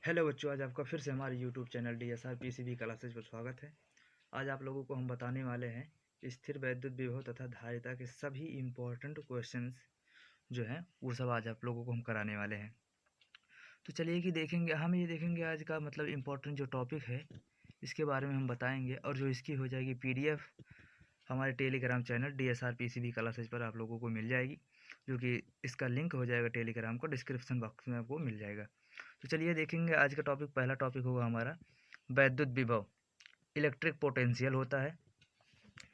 Hello बच्चों, आज आपका फिर से हमारे YouTube channel DSR PCB classes पर स्वागत है। आज आप लोगों को हम बताने वाले हैं कि स्थिर वैद्युत विभव तथा धारिता के सभी इम्पोर्टेंट क्वेश्चंस जो हैं वो सब आज आप लोगों को हम कराने वाले हैं। तो चलिए कि हम ये देखेंगे आज का मतलब इम्पोर्टेंट जो टॉपिक है इसके बारे में हम बताएंगे, और जो इसकी हो जाएगी PDF हमारे Telegram channel DSR PCB classes पर आप लोगों को मिल जाएगी, जो कि इसका लिंक हो जाएगा टेलीग्राम को डिस्क्रिप्शन बॉक्स में आपको मिल जाएगा। तो चलिए देखेंगे आज का टॉपिक। पहला टॉपिक होगा हमारा वैद्युत विभव, इलेक्ट्रिक पोटेंशियल होता है।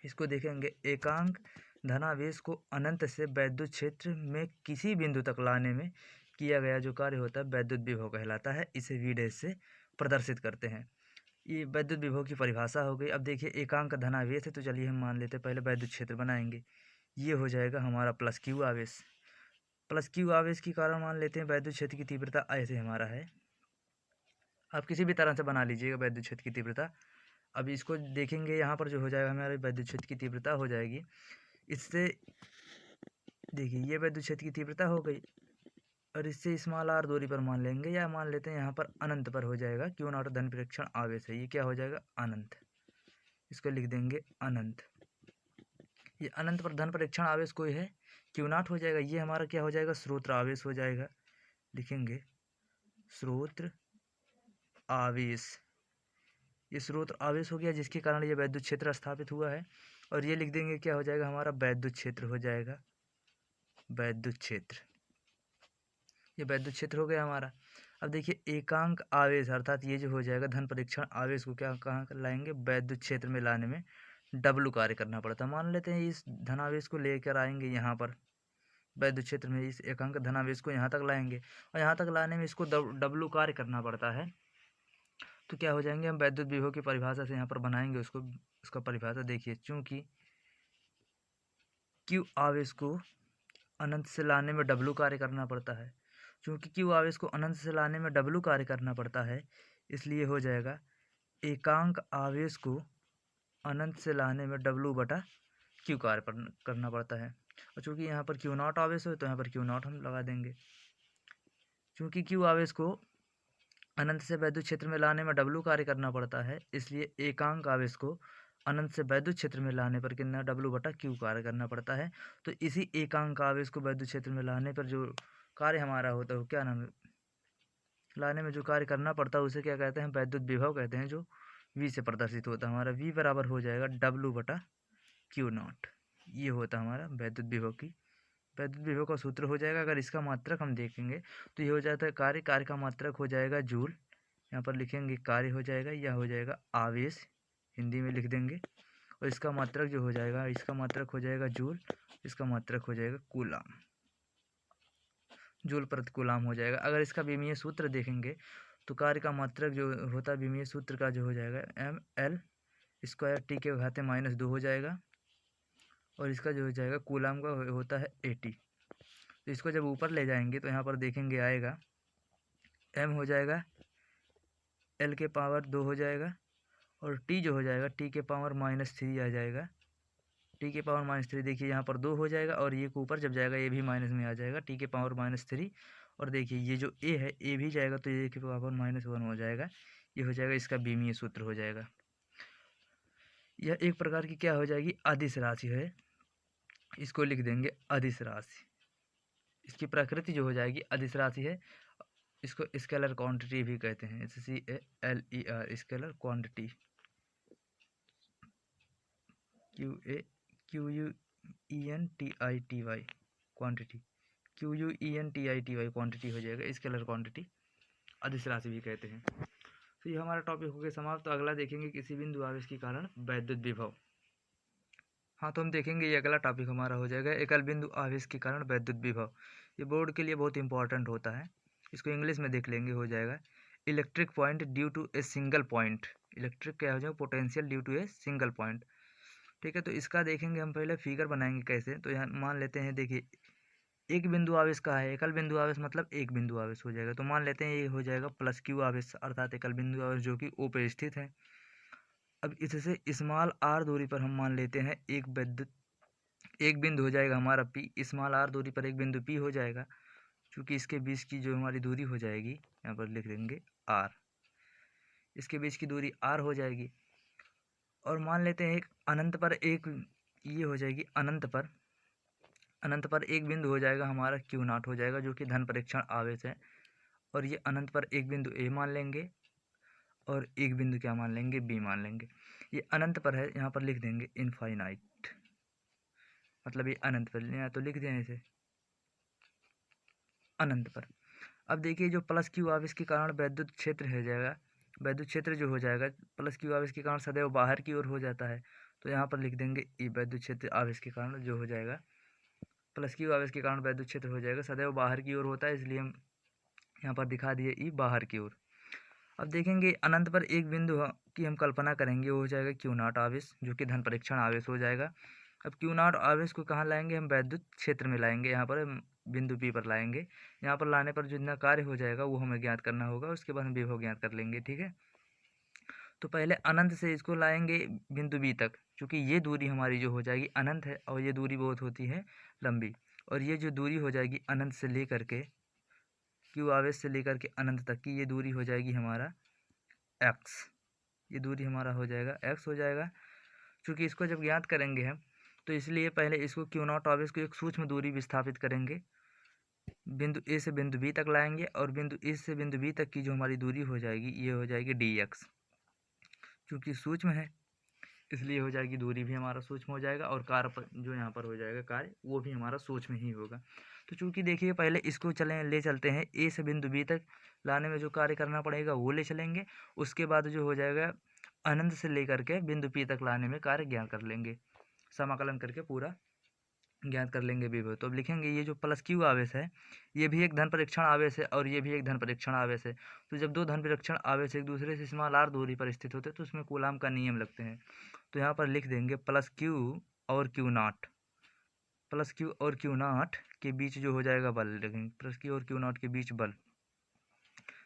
इसको देखेंगे, एकांक धनावेश को अनंत से वैद्युत क्षेत्र में किसी बिंदु तक लाने में किया गया जो कार्य होता है वैद्युत विभव कहलाता है। इसे V डैश से प्रदर्शित करते हैं। ये वैद्युत विभव की परिभाषा हो गई। अब देखिए, एकांक धनावेश है तो चलिए हम मान लेते हैं, पहले वैद्युत क्षेत्र बनाएंगे। ये हो जाएगा हमारा प्लस क्यू आवेश। प्लस क्यू आवेश के कारण मान लेते हैं वैद्युत क्षेत्र की तीव्रता ऐसे हमारा है। आप किसी भी तरह से बना लीजिएगा वैद्युत क्षेत्र की तीव्रता। अब इसको देखेंगे, यहाँ पर जो हो जाएगा हमारे वैद्युत क्षेत्र की तीव्रता हो जाएगी। इससे देखिए, ये वैद्युत क्षेत्र की तीव्रता हो गई, और इससे स्मॉल r दूरी पर मान लेंगे, या मान लेते हैं यहाँ पर अनंत पर हो जाएगा। क्यू नॉट धन प्रेक्षण आवेश है, ये क्या हो जाएगा अनंत। इसको लिख देंगे अनंत। ये अनंत पर धन प्रेक्षण आवेश कोई है, क्यू नॉट हो जाएगा। ये हमारा क्या हो जाएगा, स्रोत आवेश हो जाएगा। लिखेंगे स्रोत आवेश। ये स्रोत आवेश हो गया, जिसके कारण ये वैद्युत क्षेत्र स्थापित हुआ है। और ये लिख देंगे क्या हो जाएगा हमारा वैद्युत क्षेत्र हो जाएगा। वैद्युत क्षेत्र, ये वैद्युत क्षेत्र हो गया हमारा। अब देखिए, एकांक आवेश अर्थात ये जो हो जाएगा धन परीक्षण आवेश को क्या कहाँ लाएंगे, वैद्युत क्षेत्र में लाने में W कार्य करना पड़ता है। मान लेते हैं इस धनावेश को लेकर आएंगे यहाँ पर वैद्युत क्षेत्र में, इस एकांक धनावेश को यहाँ तक लाएंगे, और यहाँ तक लाने में इसको W कार्य करना पड़ता है। तो क्या हो जाएंगे, हम वैद्युत विभव की परिभाषा से यहाँ पर बनाएंगे उसको। उसका परिभाषा देखिए, चूंकि Q आवेश को अनंत से लाने में W कार्य करना पड़ता है, चूंकि Q आवेश को अनंत से लाने में W कार्य करना पड़ता है, इसलिए हो जाएगा एकांक आवेश को अनंत से लाने में W बटा Q कार्य करना पड़ता है। और चूंकि यहाँ पर Q नॉट आवेश हो तो यहाँ पर Q नॉट हम लगा देंगे। चूंकि Q आवेश को अनंत से वैद्युत क्षेत्र में लाने में W कार्य करना पड़ता है, इसलिए एकांक आवेश को अनंत से वैद्युत क्षेत्र में लाने पर कितना W बटा Q कार्य करना पड़ता है। तो इसी एकांक आवेश को वैद्युत क्षेत्र में लाने पर जो कार्य हमारा होता है वो क्या नाम है, लाने में जो कार्य करना पड़ता है उसे क्या कहते हैं, वैद्युत विभव कहते हैं, जो V से प्रदर्शित होता है। हमारा V बराबर हो जाएगा W बटा Q नॉट। ये होता है हमारा वैद्युत विभव की, वैद्युत विभव का सूत्र हो जाएगा। अगर इसका मात्रक हम देखेंगे तो ये हो जाता है कार्य, कार्य का मात्रक हो जाएगा जूल। यहाँ पर लिखेंगे कार्य हो जाएगा, या हो जाएगा आवेश, हिंदी में लिख देंगे। और इसका मात्रक जो हो जाएगा, इसका मात्रक हो जाएगा जूल, इसका मात्रक हो जाएगा कूलाम, जूल प्रति कूलाम हो जाएगा। अगर इसका विमीय सूत्र देखेंगे तो कार्य का मात्रक जो होता है विमीय सूत्र का जो हो जाएगा ml स्क्वायर टी के घाते -2 हो जाएगा, और इसका जो हो जाएगा कूलाम का होता है 80। तो इसको जब ऊपर ले जाएंगे तो यहाँ पर देखेंगे आएगा m हो जाएगा l के पावर 2 हो जाएगा, और t जो हो जाएगा t के पावर -3 आ जाएगा। t के पावर -3 देखिए यहाँ पर 2 हो जाएगा, और ये ऊपर जब जाएगा ये भी माइनस में आ जाएगा, t के पावर -3। और देखिए ये जो a है, a भी जाएगा तो ये के पावर -1 हो जाएगा। ये हो जाएगा इसका विमीय सूत्र हो जाएगा। यह एक प्रकार की क्या हो जाएगी, अदिश राशि है। इसको लिख देंगे अदिश राशि। इसकी प्रकृति जो हो जाएगी अदिश राशि है। इसको स्केलर क्वांटिटी भी कहते हैं, SCALER scalar quantity, QUENTITY quantity, QUENTITY quantity हो जाएगा, स्केलर क्वांटिटी अदिश राशि भी कहते हैं। तो ये हमारा टॉपिक हो गया समाप्त। तो अगला देखेंगे किसी बिंदु आवेश के कारण वैद्युत विभव। हाँ, तो हम देखेंगे ये अगला टॉपिक हमारा हो जाएगा एकल बिंदु आवेश के कारण वैद्युत विभव। ये बोर्ड के लिए बहुत इंपॉर्टेंट होता है, इसको इंग्लिश में देख लेंगे, हो जाएगा electric point due to a single point. Electric क्या हो जाएगा, potential due to a single point. ठीक है, तो इसका देखेंगे हम, पहले फिगर बनाएंगे कैसे। तो यहाँ मान लेते हैं, देखिए एक बिंदु आवेश का है, एकल बिंदु आवेश मतलब एक बिंदु आवेश हो जाएगा। तो मान लेते हैं ये हो जाएगा प्लस क्यू आवेश अर्थात एकल बिंदु आवेश जो कि O पे स्थित है। अब इससे स्मॉल r दूरी पर हम मान लेते हैं एक बिंदु हो जाएगा हमारा P। स्मॉल r दूरी पर एक बिंदु P हो जाएगा, क्योंकि इसके बीच की जो हमारी दूरी हो जाएगी यहाँ पर लिख देंगे r, इसके बीच की दूरी r हो जाएगी। और मान लेते हैं एक अनंत पर एक ये हो जाएगी, अनंत पर एक बिंदु हो जाएगा हमारा Q0 हो जाएगा, जो कि धन परीक्षण आवेश है। और ये अनंत पर एक बिंदु A मान लेंगे और एक बिंदु क्या मान लेंगे, B मान लेंगे। ये अनंत पर है, यहाँ पर लिख देंगे इनफाइनाइट, मतलब ये अनंत पर, या तो लिख दें इसे अनंत पर। अब देखिए जो प्लस क्यू आवेश के कारण वैद्युत क्षेत्र हो जाएगा, वैद्युत क्षेत्र जो हो जाएगा प्लस क्यू आवेश के कारण सदैव बाहर की ओर हो जाता है। तो यहाँ पर लिख देंगे ई, वैद्युत क्षेत्र आवेश के कारण जो हो जाएगा, प्लस क्यू आवेश के कारण वैद्युत क्षेत्र हो जाएगा सदैव बाहर की ओर होता है, इसलिए हम यहाँ पर दिखा दिए ई बाहर की ओर। अब देखेंगे अनंत पर एक बिंदु की हम कल्पना करेंगे, वो हो जाएगा Q0 आवेश, जो कि धन परीक्षण आवेश हो जाएगा। अब Q0 आवेश को कहाँ लाएंगे, हम वैद्युत क्षेत्र में लाएंगे, यहाँ पर बिंदु P पर लाएंगे। यहाँ पर लाने पर जितना कार्य हो जाएगा वो हमें ज्ञात करना होगा, उसके बाद हम विभव ज्ञात कर लेंगे, ठीक है। तो पहले अनंत से इसको लाएंगे बिंदु B तक, क्योंकि ये दूरी हमारी जो हो जाएगी अनंत है और ये दूरी बहुत होती है लंबी। और ये जो दूरी हो जाएगी अनंत से लेकर के Q आवेश से लेकर के अनंत तक की, ये दूरी हो जाएगी हमारा x, ये दूरी हमारा हो जाएगा x हो जाएगा। क्योंकि इसको जब ज्ञात करेंगे हम, तो इसलिए पहले इसको Q0 आवेश को एक सूक्ष्म दूरी विस्थापित करेंगे, बिंदु A से बिंदु B तक लाएंगे और बिंदु A से बिंदु B तक की जो हमारी दूरी हो जाएगी ये हो जाएगी dx। क्योंकि सूक्ष्म है इसलिए हो जाएगी, दूरी भी हमारा सूक्ष्म हो जाएगा और कार्य जो यहाँ पर हो जाएगा कार्य वो भी हमारा सूक्ष्म ही होगा। तो चूँकि देखिए पहले इसको ले चलते हैं A से बिंदु B तक लाने में जो कार्य करना पड़ेगा वो ले चलेंगे, उसके बाद जो हो जाएगा अनंत से लेकर के बिंदु P तक लाने में कार्य ज्ञात कर लेंगे, समाकलन करके पूरा ज्ञात कर लेंगे विभव। तो अब लिखेंगे ये जो प्लस क्यू आवेश है ये भी एक धन परीक्षण आवेश है और ये भी एक धन परीक्षण आवेश है। तो जब दो धन परीक्षण आवेश एक दूसरे से स्मॉल r दूरी पर स्थित होते हैं तो उसमें कूलाम का नियम लगते हैं। तो यहाँ पर लिख देंगे प्लस क्यू और Q0, प्लस क्यू और Q0 के बीच जो हो जाएगा बल, लिखेंगे प्लस क्यू और Q0 के बीच बल।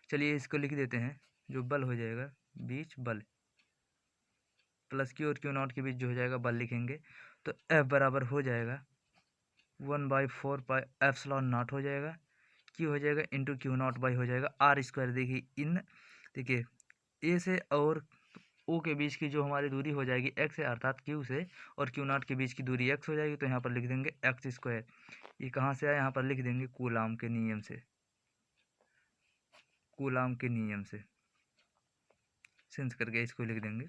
चलिए इसको लिख देते हैं, जो बल हो जाएगा बीच बल, प्लस क्यू और Q0 के बीच जो हो जाएगा बल लिखेंगे। तो F बराबर हो जाएगा 1/4 पाई एप्सिलॉन नॉट हो जाएगा, Q हो जाएगा इंटू Q0 बाई हो जाएगा R स्क्वायर। देखिए A से और O के बीच की जो हमारी दूरी हो जाएगी x है, अर्थात Q से और Q0 के बीच की दूरी x हो जाएगी। तो यहाँ पर लिख देंगे x स्क्वायर। ये कहाँ से आया, यहाँ पर लिख देंगे कूलाम के नियम से, कूलाम के नियम से सेंस करके इसको लिख देंगे,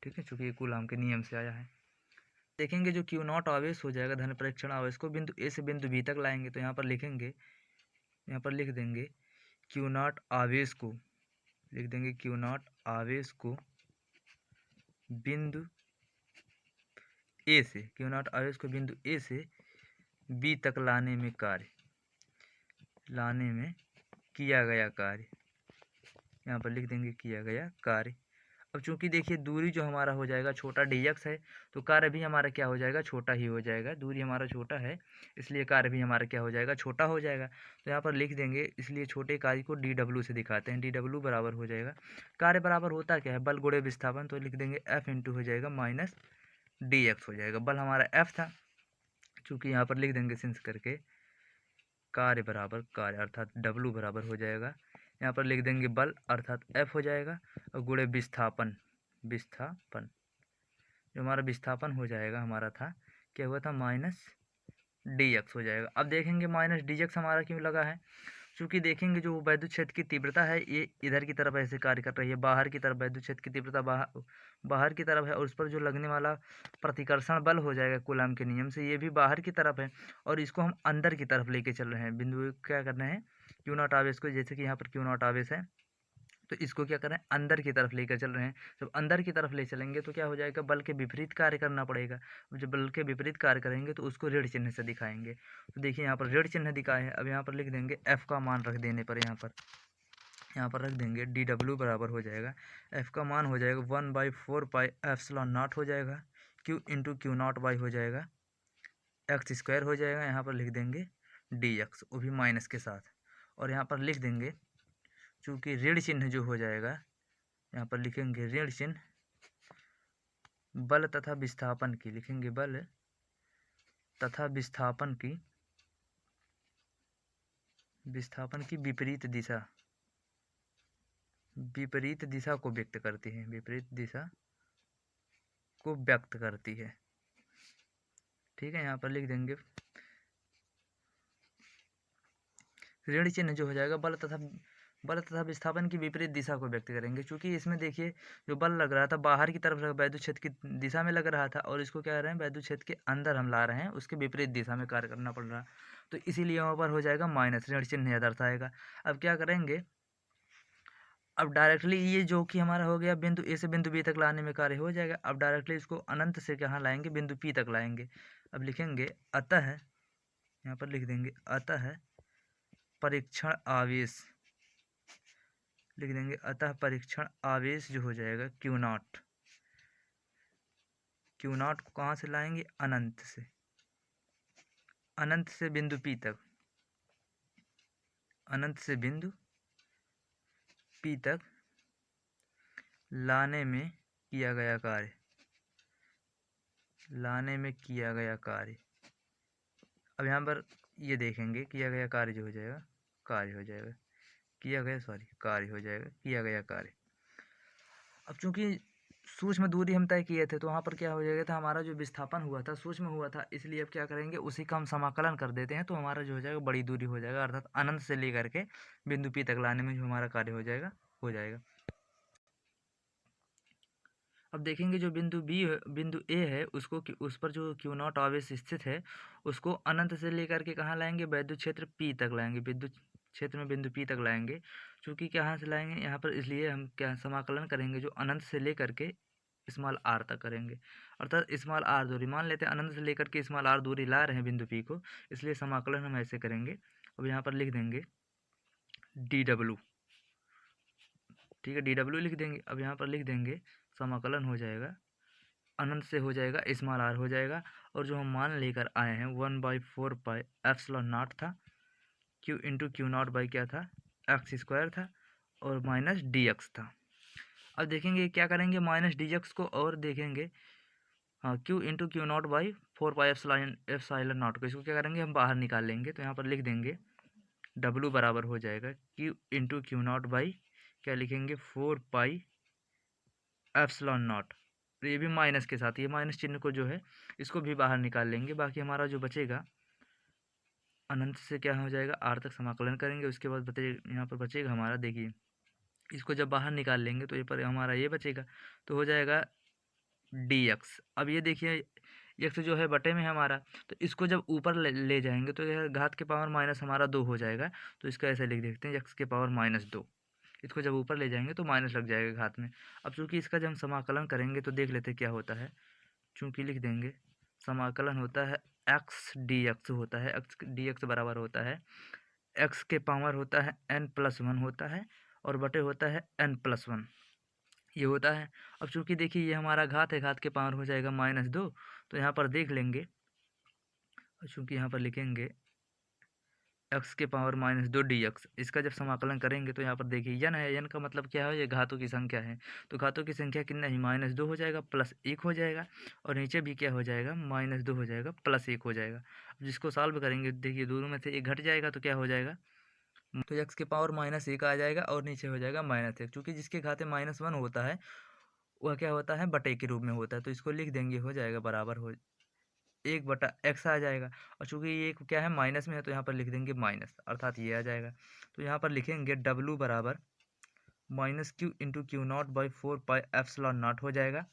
ठीक है, चूँकि ये कूलाम के नियम से आया है। देखेंगे जो Q0 आवेश हो जाएगा धन परीक्षण आवेश को बिंदु A से बिंदु B तक लाएंगे। तो यहाँ पर लिखेंगे, यहाँ पर लिख देंगे Q0 आवेश को, लिख देंगे Q0 आवेश को बिंदु A से, Q0 आवेश को बिंदु A से B तक लाने में किया गया कार्य, यहाँ पर लिख देंगे किया गया कार्य। अब चूंकि देखिए दूरी जो हमारा हो जाएगा छोटा dx है, तो कार्य भी हमारा क्या हो जाएगा, छोटा ही हो जाएगा। दूरी हमारा छोटा है इसलिए कार्य भी हमारा क्या हो जाएगा, छोटा हो जाएगा। तो यहाँ पर लिख देंगे, इसलिए छोटे कार्य को dw से दिखाते हैं। dw बराबर हो जाएगा, कार्य बराबर होता क्या है, बल गुणे विस्थापन। तो लिख देंगे F इंटू हो जाएगा माइनस dx हो जाएगा। बल हमारा F था, चूँकि यहाँ पर लिख देंगे सिंस करके कार्य बराबर कार्य, अर्थात W बराबर हो जाएगा, यहाँ पर लिख देंगे बल अर्थात F हो जाएगा, और गुणे विस्थापन, जो हमारा विस्थापन हो जाएगा हमारा था क्या हुआ था, माइनस dx हो जाएगा। अब देखेंगे माइनस dx हमारा क्यों लगा है, क्योंकि देखेंगे जो वैद्युत क्षेत्र की तीव्रता है ये इधर की तरफ ऐसे कार्य कर रही है, बाहर की तरफ वैद्युत क्षेत्र की तीव्रता बाहर की तरफ है, और उस पर जो लगने वाला प्रतिकर्षण बल हो जाएगा कूलाम के नियम से ये भी बाहर की तरफ है, और इसको हम अंदर की तरफ लेके चल रहे हैं। बिंदु क्या करना है, Q0 आवेश को, जैसे कि यहाँ पर Q0 आवेश है तो इसको क्या कर रहे हैं, अंदर की तरफ लेकर चल रहे हैं। जब अंदर की तरफ ले चलेंगे तो क्या हो जाएगा, बल के विपरीत कार्य करना पड़ेगा। जब बल के विपरीत कार्य करेंगे तो उसको ऋण चिन्ह से दिखाएंगे। तो देखिए यहाँ पर ऋण चिन्ह दिखाए है। अब यहाँ पर लिख देंगे F का मान रख देने पर यहाँ पर रख देंगे dw बराबर हो जाएगा, F का मान हो जाएगा 1/4 पाई एप्सिलॉन नॉट हो जाएगा, Q इंटू Q0 बाई हो जाएगा x स्क्वायर हो जाएगा। यहाँ पर लिख देंगे dx, वो भी माइनस के साथ, और यहाँ पर लिख देंगे चूँकि ऋण चिन्ह जो हो जाएगा, यहाँ पर लिखेंगे ऋण चिन्ह बल तथा विस्थापन की, लिखेंगे बल तथा विस्थापन की विपरीत दिशा, विपरीत दिशा को व्यक्त करती है, विपरीत दिशा को व्यक्त करती है। ठीक है, यहाँ पर लिख देंगे ऋण चिन्ह जो हो जाएगा बल तथा विस्थापन की विपरीत दिशा को व्यक्त करेंगे। क्योंकि इसमें देखिए जो बल लग रहा था बाहर की तरफ वैद्युत क्षेत्र की दिशा में लग रहा था, और इसको क्या कर रहे हैं, वैद्युत क्षेत्र के अंदर हम ला रहे हैं, उसके विपरीत दिशा में कार्य करना पड़ रहा। तो इसीलिए वहाँ पर हो जाएगा माइनस, ऋण चिन्ह यह दर्शाएगा। अब क्या करेंगे, अब डायरेक्टली ये जो कि हमारा हो गया बिंदु ए से बिंदु बी तक लाने में कार्य हो जाएगा। अब डायरेक्टली इसको अनंत से कहाँ लाएंगे, बिंदु पी तक लाएंगे। अब लिखेंगे अतः, यहाँ पर लिख देंगे अतः परीक्षण आवेश, लिख देंगे अतः परीक्षण आवेश जो हो जाएगा क्यू नॉट, क्यू नॉट को कहाँ से लाएंगे, अनंत से, अनंत से बिंदु पी तक, अनंत से बिंदु पी तक लाने में किया गया कार्य, लाने में किया गया कार्य। अब यहाँ पर ये देखेंगे किया गया कार्य जो हो जाएगा, कार्य हो जाएगा, किया गया कार्य हो जाएगा, किया गया कार्य। अब चूंकि सूक्ष्म दूरी हम तय किए थे, तो वहाँ पर क्या हो जाएगा था, हमारा जो विस्थापन हुआ था सूक्ष्म हुआ था, इसलिए अब क्या करेंगे, उसी का हम समाकलन कर देते हैं, तो हमारा जो हो जाएगा बड़ी दूरी हो जाएगा, अर्थात अनंत से लेकर के बिंदु पी तक लाने में जो हमारा कार्य हो जाएगा, हो जाएगा। अब देखेंगे जो बिंदु ए है, उसको उस पर जो क्यू नॉट आवेश स्थित है, उसको अनंत से लेकर के कहाँ लाएंगे, वैद्युत क्षेत्र पी तक लाएंगे, विद्युत क्षेत्र में बिंदु पी तक लाएंगे। चूँकि कहाँ से लाएंगे यहाँ पर, इसलिए हम क्या समाकलन करेंगे, जो अनंत से लेकर के स्मॉल आर तक करेंगे, अर्थात स्मॉल आर दूरी, मान लेते हैं अनंत से लेकर के स्मॉल आर दूरी ला रहे हैं बिंदु पी को, इसलिए समाकलन हम ऐसे करेंगे। अब यहाँ पर लिख देंगे डी डब्ल्यू, ठीक है, डी डब्ल्यू लिख देंगे। अब यहाँ पर लिख देंगे समाकलन हो जाएगा, अनंत से हो जाएगा स्मॉल आर हो जाएगा, और जो हम मान लेकर आए हैं 1/4 पाई एप्सिलॉन नॉट था, Q into Q not by क्या था, एक्स स्क्वायर था, और माइनस डी एक्स था। अब देखेंगे क्या करेंगे, माइनस डी एक्स को, और देखेंगे हाँ Q into Q not by 4 pi epsilon not को, इसको क्या करेंगे, हम बाहर निकाल लेंगे। तो यहाँ पर लिख देंगे डब्लू बराबर हो जाएगा Q into Q not by क्या लिखेंगे, 4 पाई एप्सिलॉन नॉट। तो ये भी माइनस के साथ, ये माइनस चिन्ह को जो है इसको भी बाहर निकाल लेंगे। बाकी हमारा जो बचेगा अनंत से क्या हो जाएगा, आर तक समाकलन करेंगे, उसके बाद बचेगा यहाँ पर बचेगा हमारा, देखिए इसको जब बाहर निकाल लेंगे तो ये पर हमारा ये बचेगा, तो हो जाएगा डी एक्स। अब ये देखिए एक्स जो है बटे में है हमारा, तो इसको जब ऊपर ले जाएंगे तो यह घात के पावर माइनस हमारा 2 हो जाएगा। तो इसका ऐसे लिख देखते हैं, एक्स के पावर -2, इसको जब ऊपर ले जाएंगे तो माइनस लग जाएगा घात में। अब चूंकि इसका जब हम समाकलन करेंगे तो देख लेते क्या होता है। चूंकि लिख देंगे समाकलन होता है एक्स डी एक्स होता है, एक्स डी एक्स बराबर होता है एक्स के पावर होता है n+1 होता है, और बटे होता है n+1 ये होता है। अब चूंकि देखिए ये हमारा घात है, घात के पावर हो जाएगा -2, तो यहाँ पर देख लेंगे, चूंकि यहाँ पर लिखेंगे एक्स के पावर -2 dx, इसका जब समाकलन करेंगे तो यहाँ पर देखिए यन है, यन का मतलब क्या है, ये घातों की संख्या है, तो घातों की संख्या कितना ही -2 हो जाएगा, +1 हो जाएगा, और नीचे भी क्या हो जाएगा, -2 हो जाएगा, +1 हो जाएगा। जिसको सॉल्व करेंगे देखिए दोनों में से एक घट जाएगा, तो क्या हो जाएगा, तो एक्स के पावर -1 आ जाएगा, और नीचे हो जाएगा -1, क्योंकि जिसके घाते -1 होता है वह क्या होता है, बटे के रूप में होता है। तो इसको लिख देंगे, हो जाएगा बराबर हो 1/x आ जाएगा, और चूंकि ये क्या है माइनस में है, तो यहाँ पर लिख देंगे माइनस, अर्थात ये आ जाएगा। तो यहाँ पर लिखेंगे डब्लू बराबर -q into Q not by 4 pi epsilon not हो जाएगा।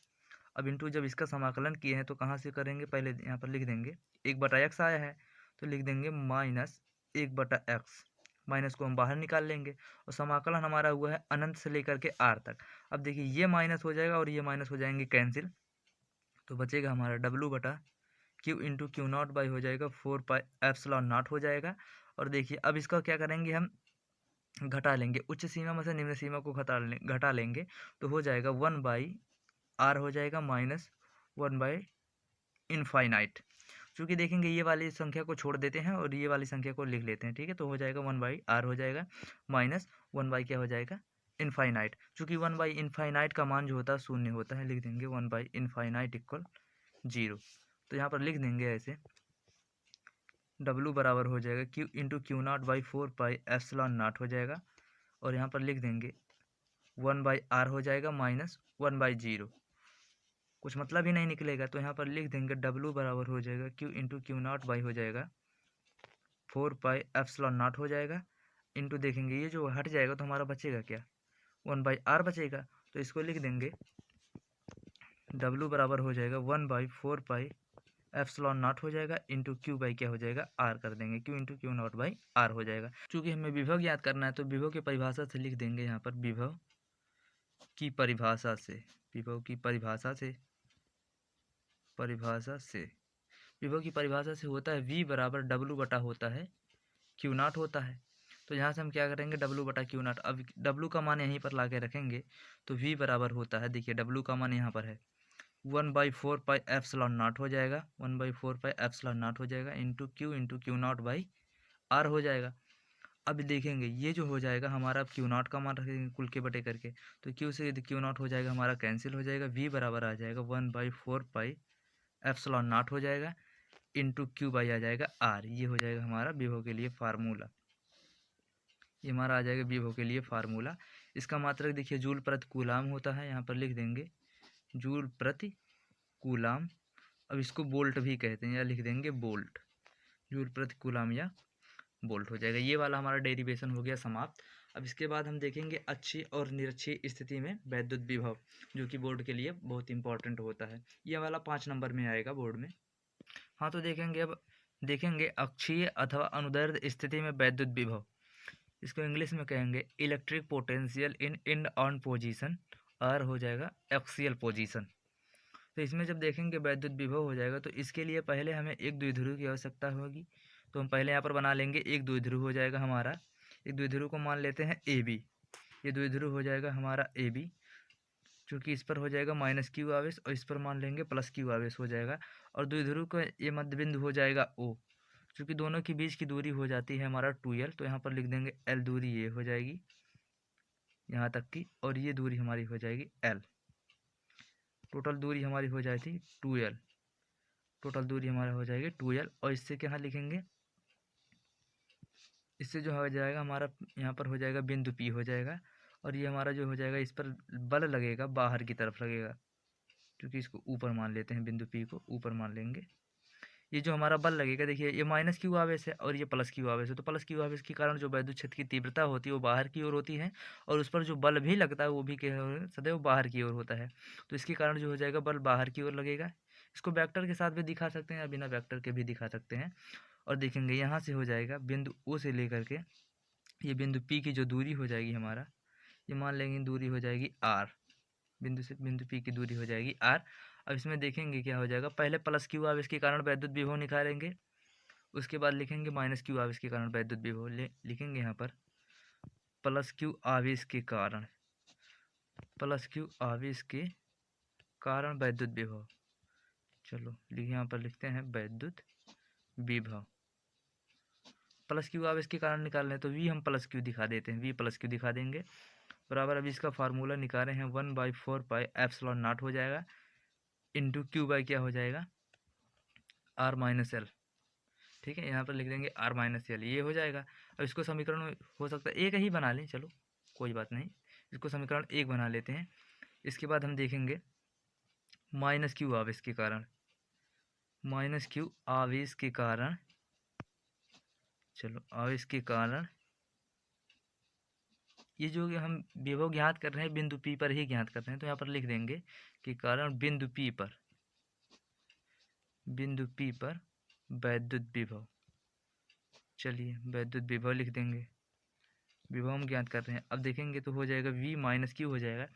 अब इंटू जब इसका समाकलन किए हैं तो कहाँ से करेंगे, पहले यहाँ पर लिख देंगे 1/x आया है, तो लिख देंगे -1/x, माइनस को हम बाहर निकाल लेंगे, और समाकलन हमारा हुआ है अनंत से लेकर के आर तक। अब देखिए ये माइनस हो जाएगा और ये माइनस हो जाएंगे कैंसिल, तो बचेगा हमारा W/Q into Q not by हो जाएगा 4 पाई एप्सिलॉन नॉट हो जाएगा। और देखिए अब इसका क्या करेंगे, हम घटा लेंगे, उच्च सीमा में से निम्न सीमा को घटा लेंगे, तो हो जाएगा 1/r हो जाएगा -1/इनफाइनाइट। चूँकि देखेंगे ये वाली संख्या को छोड़ देते हैं और ये वाली संख्या को लिख लेते हैं, ठीक है, तो हो जाएगा 1/r हो जाएगा -1 क्या हो जाएगा, इनफाइनाइट। चूँकि 1/इनफाइनाइट का मान जो होता है 0 होता है, लिख देंगे 1/इनफाइनाइट इक्वल 0। तो यहाँ पर लिख देंगे ऐसे W बराबर हो जाएगा Q into Q not by 4 pi epsilon not हो जाएगा, और यहाँ पर लिख देंगे 1/r हो जाएगा माइनस 1/0, कुछ मतलब ही नहीं निकलेगा। तो यहाँ पर लिख देंगे W बराबर हो जाएगा Q into Q not by हो जाएगा 4πε0 हो जाएगा इंटू देखेंगे ये जो हट जाएगा तो हमारा बचेगा क्या, 1/r बचेगा। तो इसको लिख देंगे W बराबर हो जाएगा 1/4πε0 हो जाएगा इंटू क्यू बाई क्या हो जाएगा r कर देंगे, Q into Q not by r हो जाएगा। चूँकि हमें विभव याद करना है तो विभव की परिभाषा से लिख देंगे यहाँ पर विभव की परिभाषा से, विभव की परिभाषा से विभव की परिभाषा से होता है V बराबर W बटा होता है क्यू नॉट होता है। तो यहाँ से हम क्या करेंगे W बटा क्यू नॉट, अब W का मान यहीं पर ला के रखेंगे तो V बराबर होता है, देखिए W का मान यहाँ पर है 1/4πε0 हो जाएगा, 1/4πε0 हो जाएगा into Q not by r हो जाएगा। अब देखेंगे ये जो हो जाएगा हमारा क्यू नॉट का मान रखेंगे कुल के बटे करके, तो क्यू से क्यू नॉट हो जाएगा हमारा कैंसिल हो जाएगा, V बराबर आ जाएगा 1/4πε0 हो जाएगा इंटू क्यू बाई आ जाएगा r। ये हो जाएगा हमारा विभव के लिए फार्मूला, ये हमारा आ जाएगा विभव के लिए फार्मूला। इसका मात्रक देखिए जूल प्रति कूलाम होता है, यहाँ पर लिख देंगे जूल प्रति कूलाम। अब इसको बोल्ट भी कहते हैं या लिख देंगे बोल्ट, जूल प्रति कूलाम या बोल्ट हो जाएगा। ये वाला हमारा डेरिवेशन हो गया समाप्त। अब इसके बाद हम देखेंगे अच्छी और निरक्षीय स्थिति में वैद्युत विभव, जो कि बोर्ड के लिए बहुत इंपॉर्टेंट होता है। ये वाला 5 नंबर में आएगा बोर्ड में। हाँ तो देखेंगे, अब देखेंगे अक्षीय अथवा अनुदैर्ध्य स्थिति में वैद्युत विभव, इसको इंग्लिश में कहेंगे electric potential in end on position, R हो जाएगा एक्सियल पोजीशन। तो इसमें जब देखेंगे वैद्युत विभव हो जाएगा तो इसके लिए पहले हमें एक द्विध्रुव की आवश्यकता होगी। तो हम पहले यहाँ पर बना लेंगे एक द्विध्रुव हो जाएगा हमारा, एक द्विध्रुव को मान लेते हैं ए बी, ये द्विध्रुव हो जाएगा हमारा ए बी, चूँकि इस पर हो जाएगा माइनस क्यू आवेश और इस पर मान लेंगे प्लस क्यू आवेश हो जाएगा, और द्विध्रुव का ये मध्य बिंदु हो जाएगा ओ, चूँकि दोनों के बीच की दूरी हो जाती है हमारा 2l, तो यहाँ पर लिख देंगे l दूरी ये हो जाएगी यहाँ तक की, और ये दूरी हमारी हो जाएगी l, टोटल दूरी हमारी हो जाएगी 2l, टोटल दूरी हमारा हो जाएगी 2l। और इससे क्या लिखेंगे, इससे जो हो जाएगा हमारा यहाँ पर हो जाएगा बिंदु P हो जाएगा, और ये हमारा जो हो जाएगा इस पर बल लगेगा बाहर की तरफ लगेगा, क्योंकि इसको ऊपर मान लेते हैं, बिंदु P को ऊपर मान लेंगे। ये जो हमारा बल लगेगा देखिए ये माइनस क्यू आवेश है और ये प्लस क्यू आवेश है, तो प्लस क्यू आवेश के कारण जो वैद्युत क्षेत्र की तीव्रता होती है वो बाहर की ओर होती है, और उस पर जो बल भी लगता है वो भी सदैव बाहर की ओर होता है। तो इसके कारण जो हो जाएगा बल बाहर की ओर लगेगा। इसको वेक्टर के साथ भी दिखा सकते हैं या बिना वेक्टर के भी दिखा सकते हैं। और देखेंगे यहाँ से हो जाएगा बिंदु ओ से लेकर के ये बिंदु पी की जो दूरी हो जाएगी हमारा, ये मान लेंगे दूरी हो जाएगी आर, बिंदु से बिंदु पी की दूरी हो जाएगी आर। अब इसमें देखेंगे क्या हो जाएगा, पहले प्लस क्यू आवेश के कारण वैद्युत विभव निकालेंगे, उसके बाद लिखेंगे माइनस क्यू आवेश के कारण वैद्युत विभव, लिखेंगे यहाँ पर प्लस क्यू आवेश के कारण, प्लस क्यू आवेश के कारण वैद्युत विभव। चलो यहाँ पर लिखते हैं वैद्युत विभव, प्लस क्यू आवेश के कारण निकाल लें तो वी हम प्लस क्यू दिखा देते हैं, वी प्लस क्यू दिखा देंगे बराबर। अभी इसका फार्मूला निकाले हैं 1/4πε0 हो जाएगा इंटू क्यू बाई क्या हो जाएगा आर माइनस एल, ठीक है, यहाँ पर लिख देंगे आर माइनस एल, ये हो जाएगा। अब इसको समीकरण हो सकता है एक ही बना लें, चलो कोई बात नहीं, इसको समीकरण एक बना लेते हैं। इसके बाद हम देखेंगे माइनस क्यू आवेश के कारण, माइनस क्यू आवेश के कारण, चलो आवेश के कारण ये जो हम विभव ज्ञात कर रहे हैं बिंदु P पर ही ज्ञात कर रहे हैं, तो यहाँ पर लिख देंगे कि कारण बिंदु P पर, बिंदु P पर वैद्युत विभव। चलिए वैद्युत विभव लिख देंगे, विभव हम ज्ञात कर रहे हैं। अब देखेंगे तो हो जाएगा V माइनस क्यू हो जाएगा,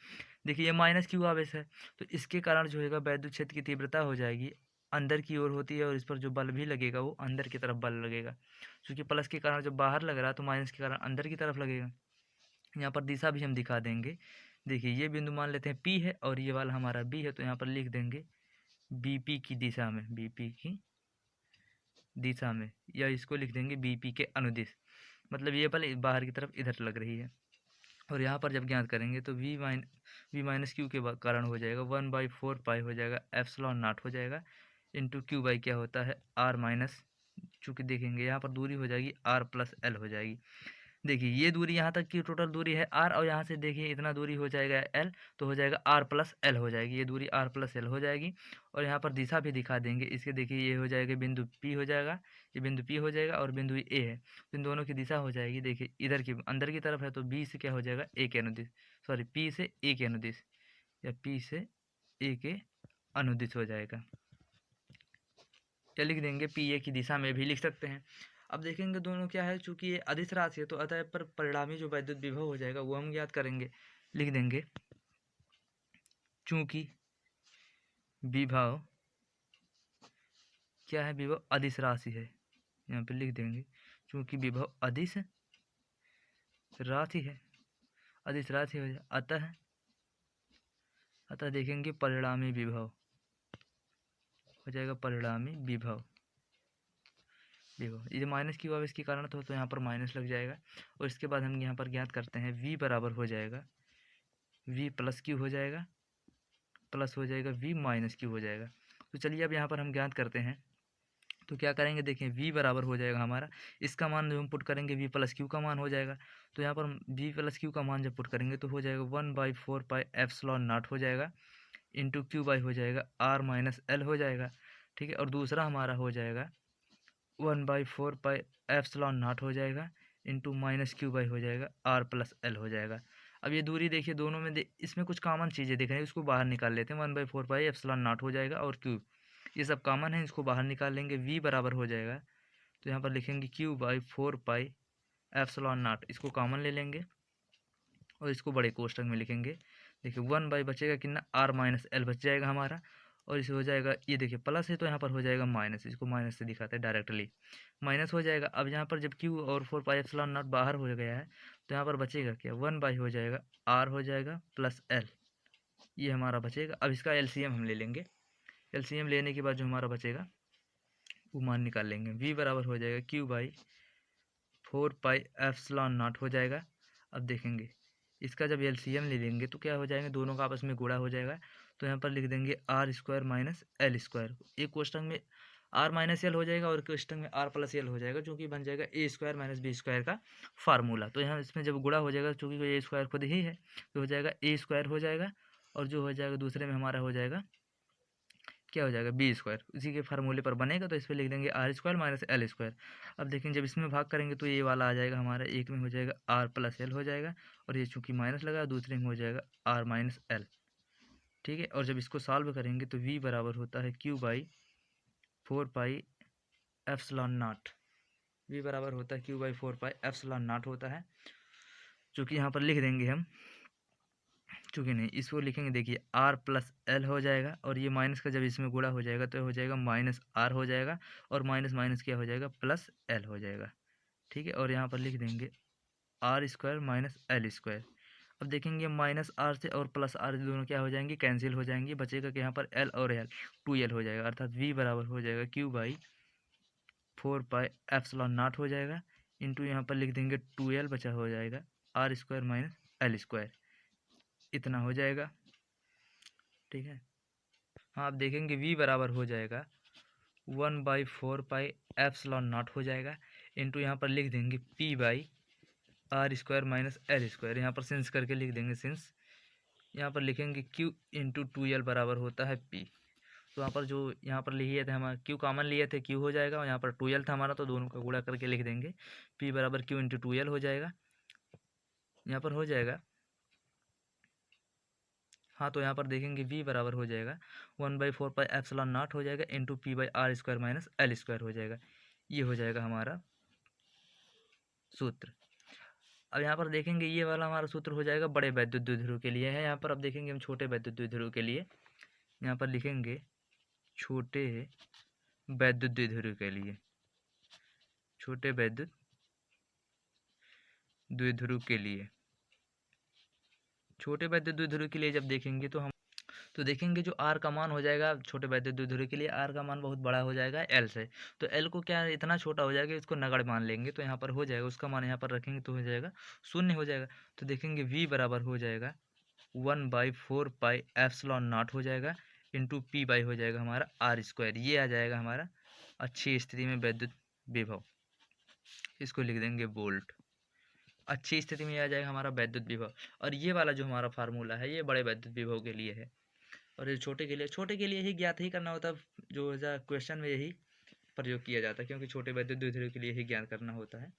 देखिए ये माइनस क्यू आवेश है तो इसके कारण जो होगा वैद्युत क्षेत्र की तीव्रता हो जाएगी अंदर की ओर होती है, और इस पर जो बल भी लगेगा वो अंदर की तरफ बल लगेगा, क्योंकि प्लस के कारण जब बाहर लग रहा है तो माइनस के कारण अंदर की तरफ लगेगा। यहाँ पर दिशा भी हम दिखा देंगे, देखिए ये बिंदु मान लेते हैं P है और ये वाला हमारा B है, तो यहाँ पर लिख देंगे BP की दिशा में, BP की दिशा में, या इसको लिख देंगे BP के अनुदिश, मतलब ये बल बाहर की तरफ इधर लग रही है। और यहाँ पर जब ज्ञात करेंगे तो V माइनस क्यू के कारण हो जाएगा 1/4π हो जाएगा ε0 हो जाएगा इंटू क्यू बाई क्या होता है आर माइनस, चूँकि देखेंगे यहाँ पर दूरी हो जाएगी आर प्लस एल हो जाएगी, देखिए ये दूरी यहाँ तक की टोटल दूरी है r, और यहाँ से देखिए इतना दूरी हो जाएगा l, तो हो जाएगा r प्लस एल हो जाएगी, ये दूरी r प्लस एल हो जाएगी। और यहाँ पर दिशा भी दिखा देंगे इसके, देखिए ये हो जाएगा बिंदु P हो जाएगा, ये बिंदु P हो जाएगा और बिंदु A है, तो इन दोनों की दिशा हो जाएगी, देखिए इधर की अंदर की तरफ है तो B से क्या हो जाएगा A के अनुदिश, सॉरी P से A के अनुदिश, या P से A के अनुदिश हो जाएगा, या लिख देंगे P A की दिशा में भी लिख सकते हैं। अब देखेंगे दोनों क्या है, चूंकि ये अदिश राशि है तो अतः पर परिणामी जो वैद्युत विभव हो जाएगा वो हम ज्ञात करेंगे, लिख देंगे चूंकि विभव क्या है, विभव अदिश राशि है, यहाँ पे लिख देंगे चूंकि विभव अदिश राशि है, अदिश राशि हो जाए, अतः देखेंगे परिणामी विभव हो जाएगा, परिणामी विभव ये माइनस क्यू अब इसके कारण तो यहाँ पर माइनस लग जाएगा। और इसके बाद हम यहाँ पर ज्ञात करते हैं v बराबर हो जाएगा v प्लस क्यू हो जाएगा, प्लस हो जाएगा v माइनस क्यू हो जाएगा। तो चलिए अब यहाँ पर हम ज्ञात करते हैं, तो क्या करेंगे, देखें v बराबर हो जाएगा हमारा, इसका मान जो हम पुट करेंगे v प्लस क्यू का मान हो जाएगा, तो यहाँ पर v प्लस क्यू का मान जब पुट करेंगे तो हो जाएगा 1/4 पाई एप्सिलॉन नॉट हो जाएगा, इंटू क्यू बाई हो जाएगा r माइनस एल हो जाएगा, ठीक है। और दूसरा हमारा हो जाएगा 1/4 पाई एप्सिलॉन नॉट हो जाएगा, इंटू माइनस क्यू बाई हो जाएगा r प्लस एल हो जाएगा। अब ये दूरी देखिए दोनों में इसमें कुछ कॉमन चीज़ें दिख रही हैं, उसको बाहर निकाल लेते हैं, 1/4 पाई एप्सिलॉन नॉट हो जाएगा और क्यू, ये सब कॉमन है, इसको बाहर निकाल लेंगे। v बराबर हो जाएगा, तो यहाँ पर लिखेंगे q/4 पाई एप्सिलॉन नॉट, इसको कॉमन ले लेंगे और इसको बड़े कोष्टक में लिखेंगे। देखिए 1 बचेगा कितना, r माइनस एल बच जाएगा हमारा, और इसे हो जाएगा, ये देखिए प्लस है तो यहाँ पर हो जाएगा माइनस, इसको माइनस से दिखाते हैं डायरेक्टली, माइनस हो जाएगा। अब यहाँ पर जब q और 4 पाई एप्सिलॉन नॉट बाहर हो गया है तो यहाँ पर बचेगा क्या, 1 हो जाएगा r हो जाएगा प्लस एल, ये हमारा बचेगा। अब इसका एलसीएम हम ले लेंगे, एलसीएम लेने के बाद जो हमारा बचेगा वो मान निकाल लेंगे। v बराबर हो जाएगा q/4 पाई एप्सिलॉन नॉट हो जाएगा। अब देखेंगे इसका जब एलसीएम ले लेंगे तो क्या हो जाएंगे, दोनों का आपस में गुणा हो जाएगा, तो यहाँ पर लिख देंगे R square minus L square, एक क्वेश्चन में आर माइनस एल हो जाएगा और क्वेश्चन में आर प्लस एल हो जाएगा, जो कि बन जाएगा ए स्क्वायर माइनस बी स्क्वायर का फार्मूला। तो यहाँ इसमें जब गुणा हो जाएगा, चूँकि ए स्क्वायर खुद ही है तो हो जाएगा ए स्क्वायर हो जाएगा, और जो हो जाएगा दूसरे में हमारा हो जाएगा क्या हो जाएगा, बी स्क्वायर, इसी के फार्मूले पर बनेगा, तो इस पर लिख देंगे R square minus L square. अब देखेंगे जब इसमें भाग करेंगे तो ये वाला आ जाएगा हमारा, एक में हो जाएगा आर प्लस एल हो जाएगा, और ये चूँकि माइनस लगा दूसरे में हो जाएगा आर माइनस एल, ठीक है। और जब इसको सॉल्व करेंगे तो v बराबर होता है q/4 pi epsilon not, v बराबर होता है q/4 पाई एप्सिलॉन नॉट होता है, चूँकि यहाँ पर लिख देंगे हम, चूँकि नहीं इसको लिखेंगे, देखिए r प्लस एल हो जाएगा, और ये माइनस का जब इसमें गुणा हो जाएगा तो हो जाएगा माइनस r हो जाएगा, और माइनस माइनस क्या हो जाएगा, प्लस एल हो जाएगा, ठीक है। और यहाँ पर लिख देंगे R square minus L square. अब देखेंगे माइनस आर से और प्लस आर दोनों क्या हो जाएंगे, कैंसिल हो जाएंगे, बचेगा कि यहाँ पर एल और एल 2l हो जाएगा, अर्थात v बराबर हो जाएगा q/4 पाई एप्सिलॉन नॉट हो जाएगा, इंटू यहाँ पर लिख देंगे 2l बचा हो जाएगा R square minus L square, इतना हो जाएगा, ठीक है। हाँ आप देखेंगे v बराबर हो जाएगा 1/4 पाई एप्सिलॉन नॉट हो जाएगा, इंटू यहाँ पर लिख देंगे p/r square minus L square, यहाँ पर सिंस करके लिख देंगे, सिंस यहाँ पर लिखेंगे q इंटू 2l बराबर होता है p, तो यहाँ पर जो यहाँ पर लिए थे हम q कॉमन लिए थे, q हो जाएगा, और यहाँ पर 2l था हमारा, तो दोनों का गुणा करके लिख देंगे, p बराबर q इंटू 2l हो जाएगा, यहाँ पर हो जाएगा। हाँ तो यहाँ पर देखेंगे v बराबर हो जाएगा 1/4 पाई एप्सिलॉन नॉट हो जाएगा, into p/r square minus L square हो जाएगा, ये हो जाएगा हमारा सूत्र। अब यहाँ पर देखेंगे ये वाला हमारा सूत्र हो जाएगा बड़े वैद्युत द्विध्रुव के लिए है, यहाँ पर अब देखेंगे हम छोटे वैद्युत द्विध्रुव के लिए, यहाँ पर लिखेंगे छोटे वैद्युत द्विध्रुव के लिए, छोटे वैद्युत द्विध्रुव के लिए, छोटे वैद्युत द्विध्रुव के लिए जब देखेंगे तो हम तो देखेंगे जो r का मान हो जाएगा छोटे वैद्युत द्विध्रुव के लिए, r का मान बहुत बड़ा हो जाएगा l से, तो l को क्या इतना छोटा हो जाएगा, इसको नगण्य मान लेंगे, तो यहाँ पर हो जाएगा उसका मान यहाँ पर रखेंगे तो हो जाएगा शून्य हो जाएगा। तो देखेंगे v बराबर हो जाएगा 1/4 पाई एप्सिलॉन नॉट हो जाएगा, इंटू p बाई हो जाएगा हमारा r स्क्वायर, ये आ जाएगा हमारा अच्छी स्थिति में वैद्युत विभव, इसको लिख देंगे वोल्ट, अच्छी स्थिति में आ जाएगा हमारा वैद्युत विभव। और ये वाला जो हमारा फार्मूला है ये बड़े वैद्युत विभव के लिए है, और ये छोटे के लिए ही ज्ञात ही करना होता है, जो क्वेश्चन में यही प्रयोग किया जाता है, क्योंकि छोटे वैद्युत द्विध्रुव के लिए ही ज्ञात करना होता है।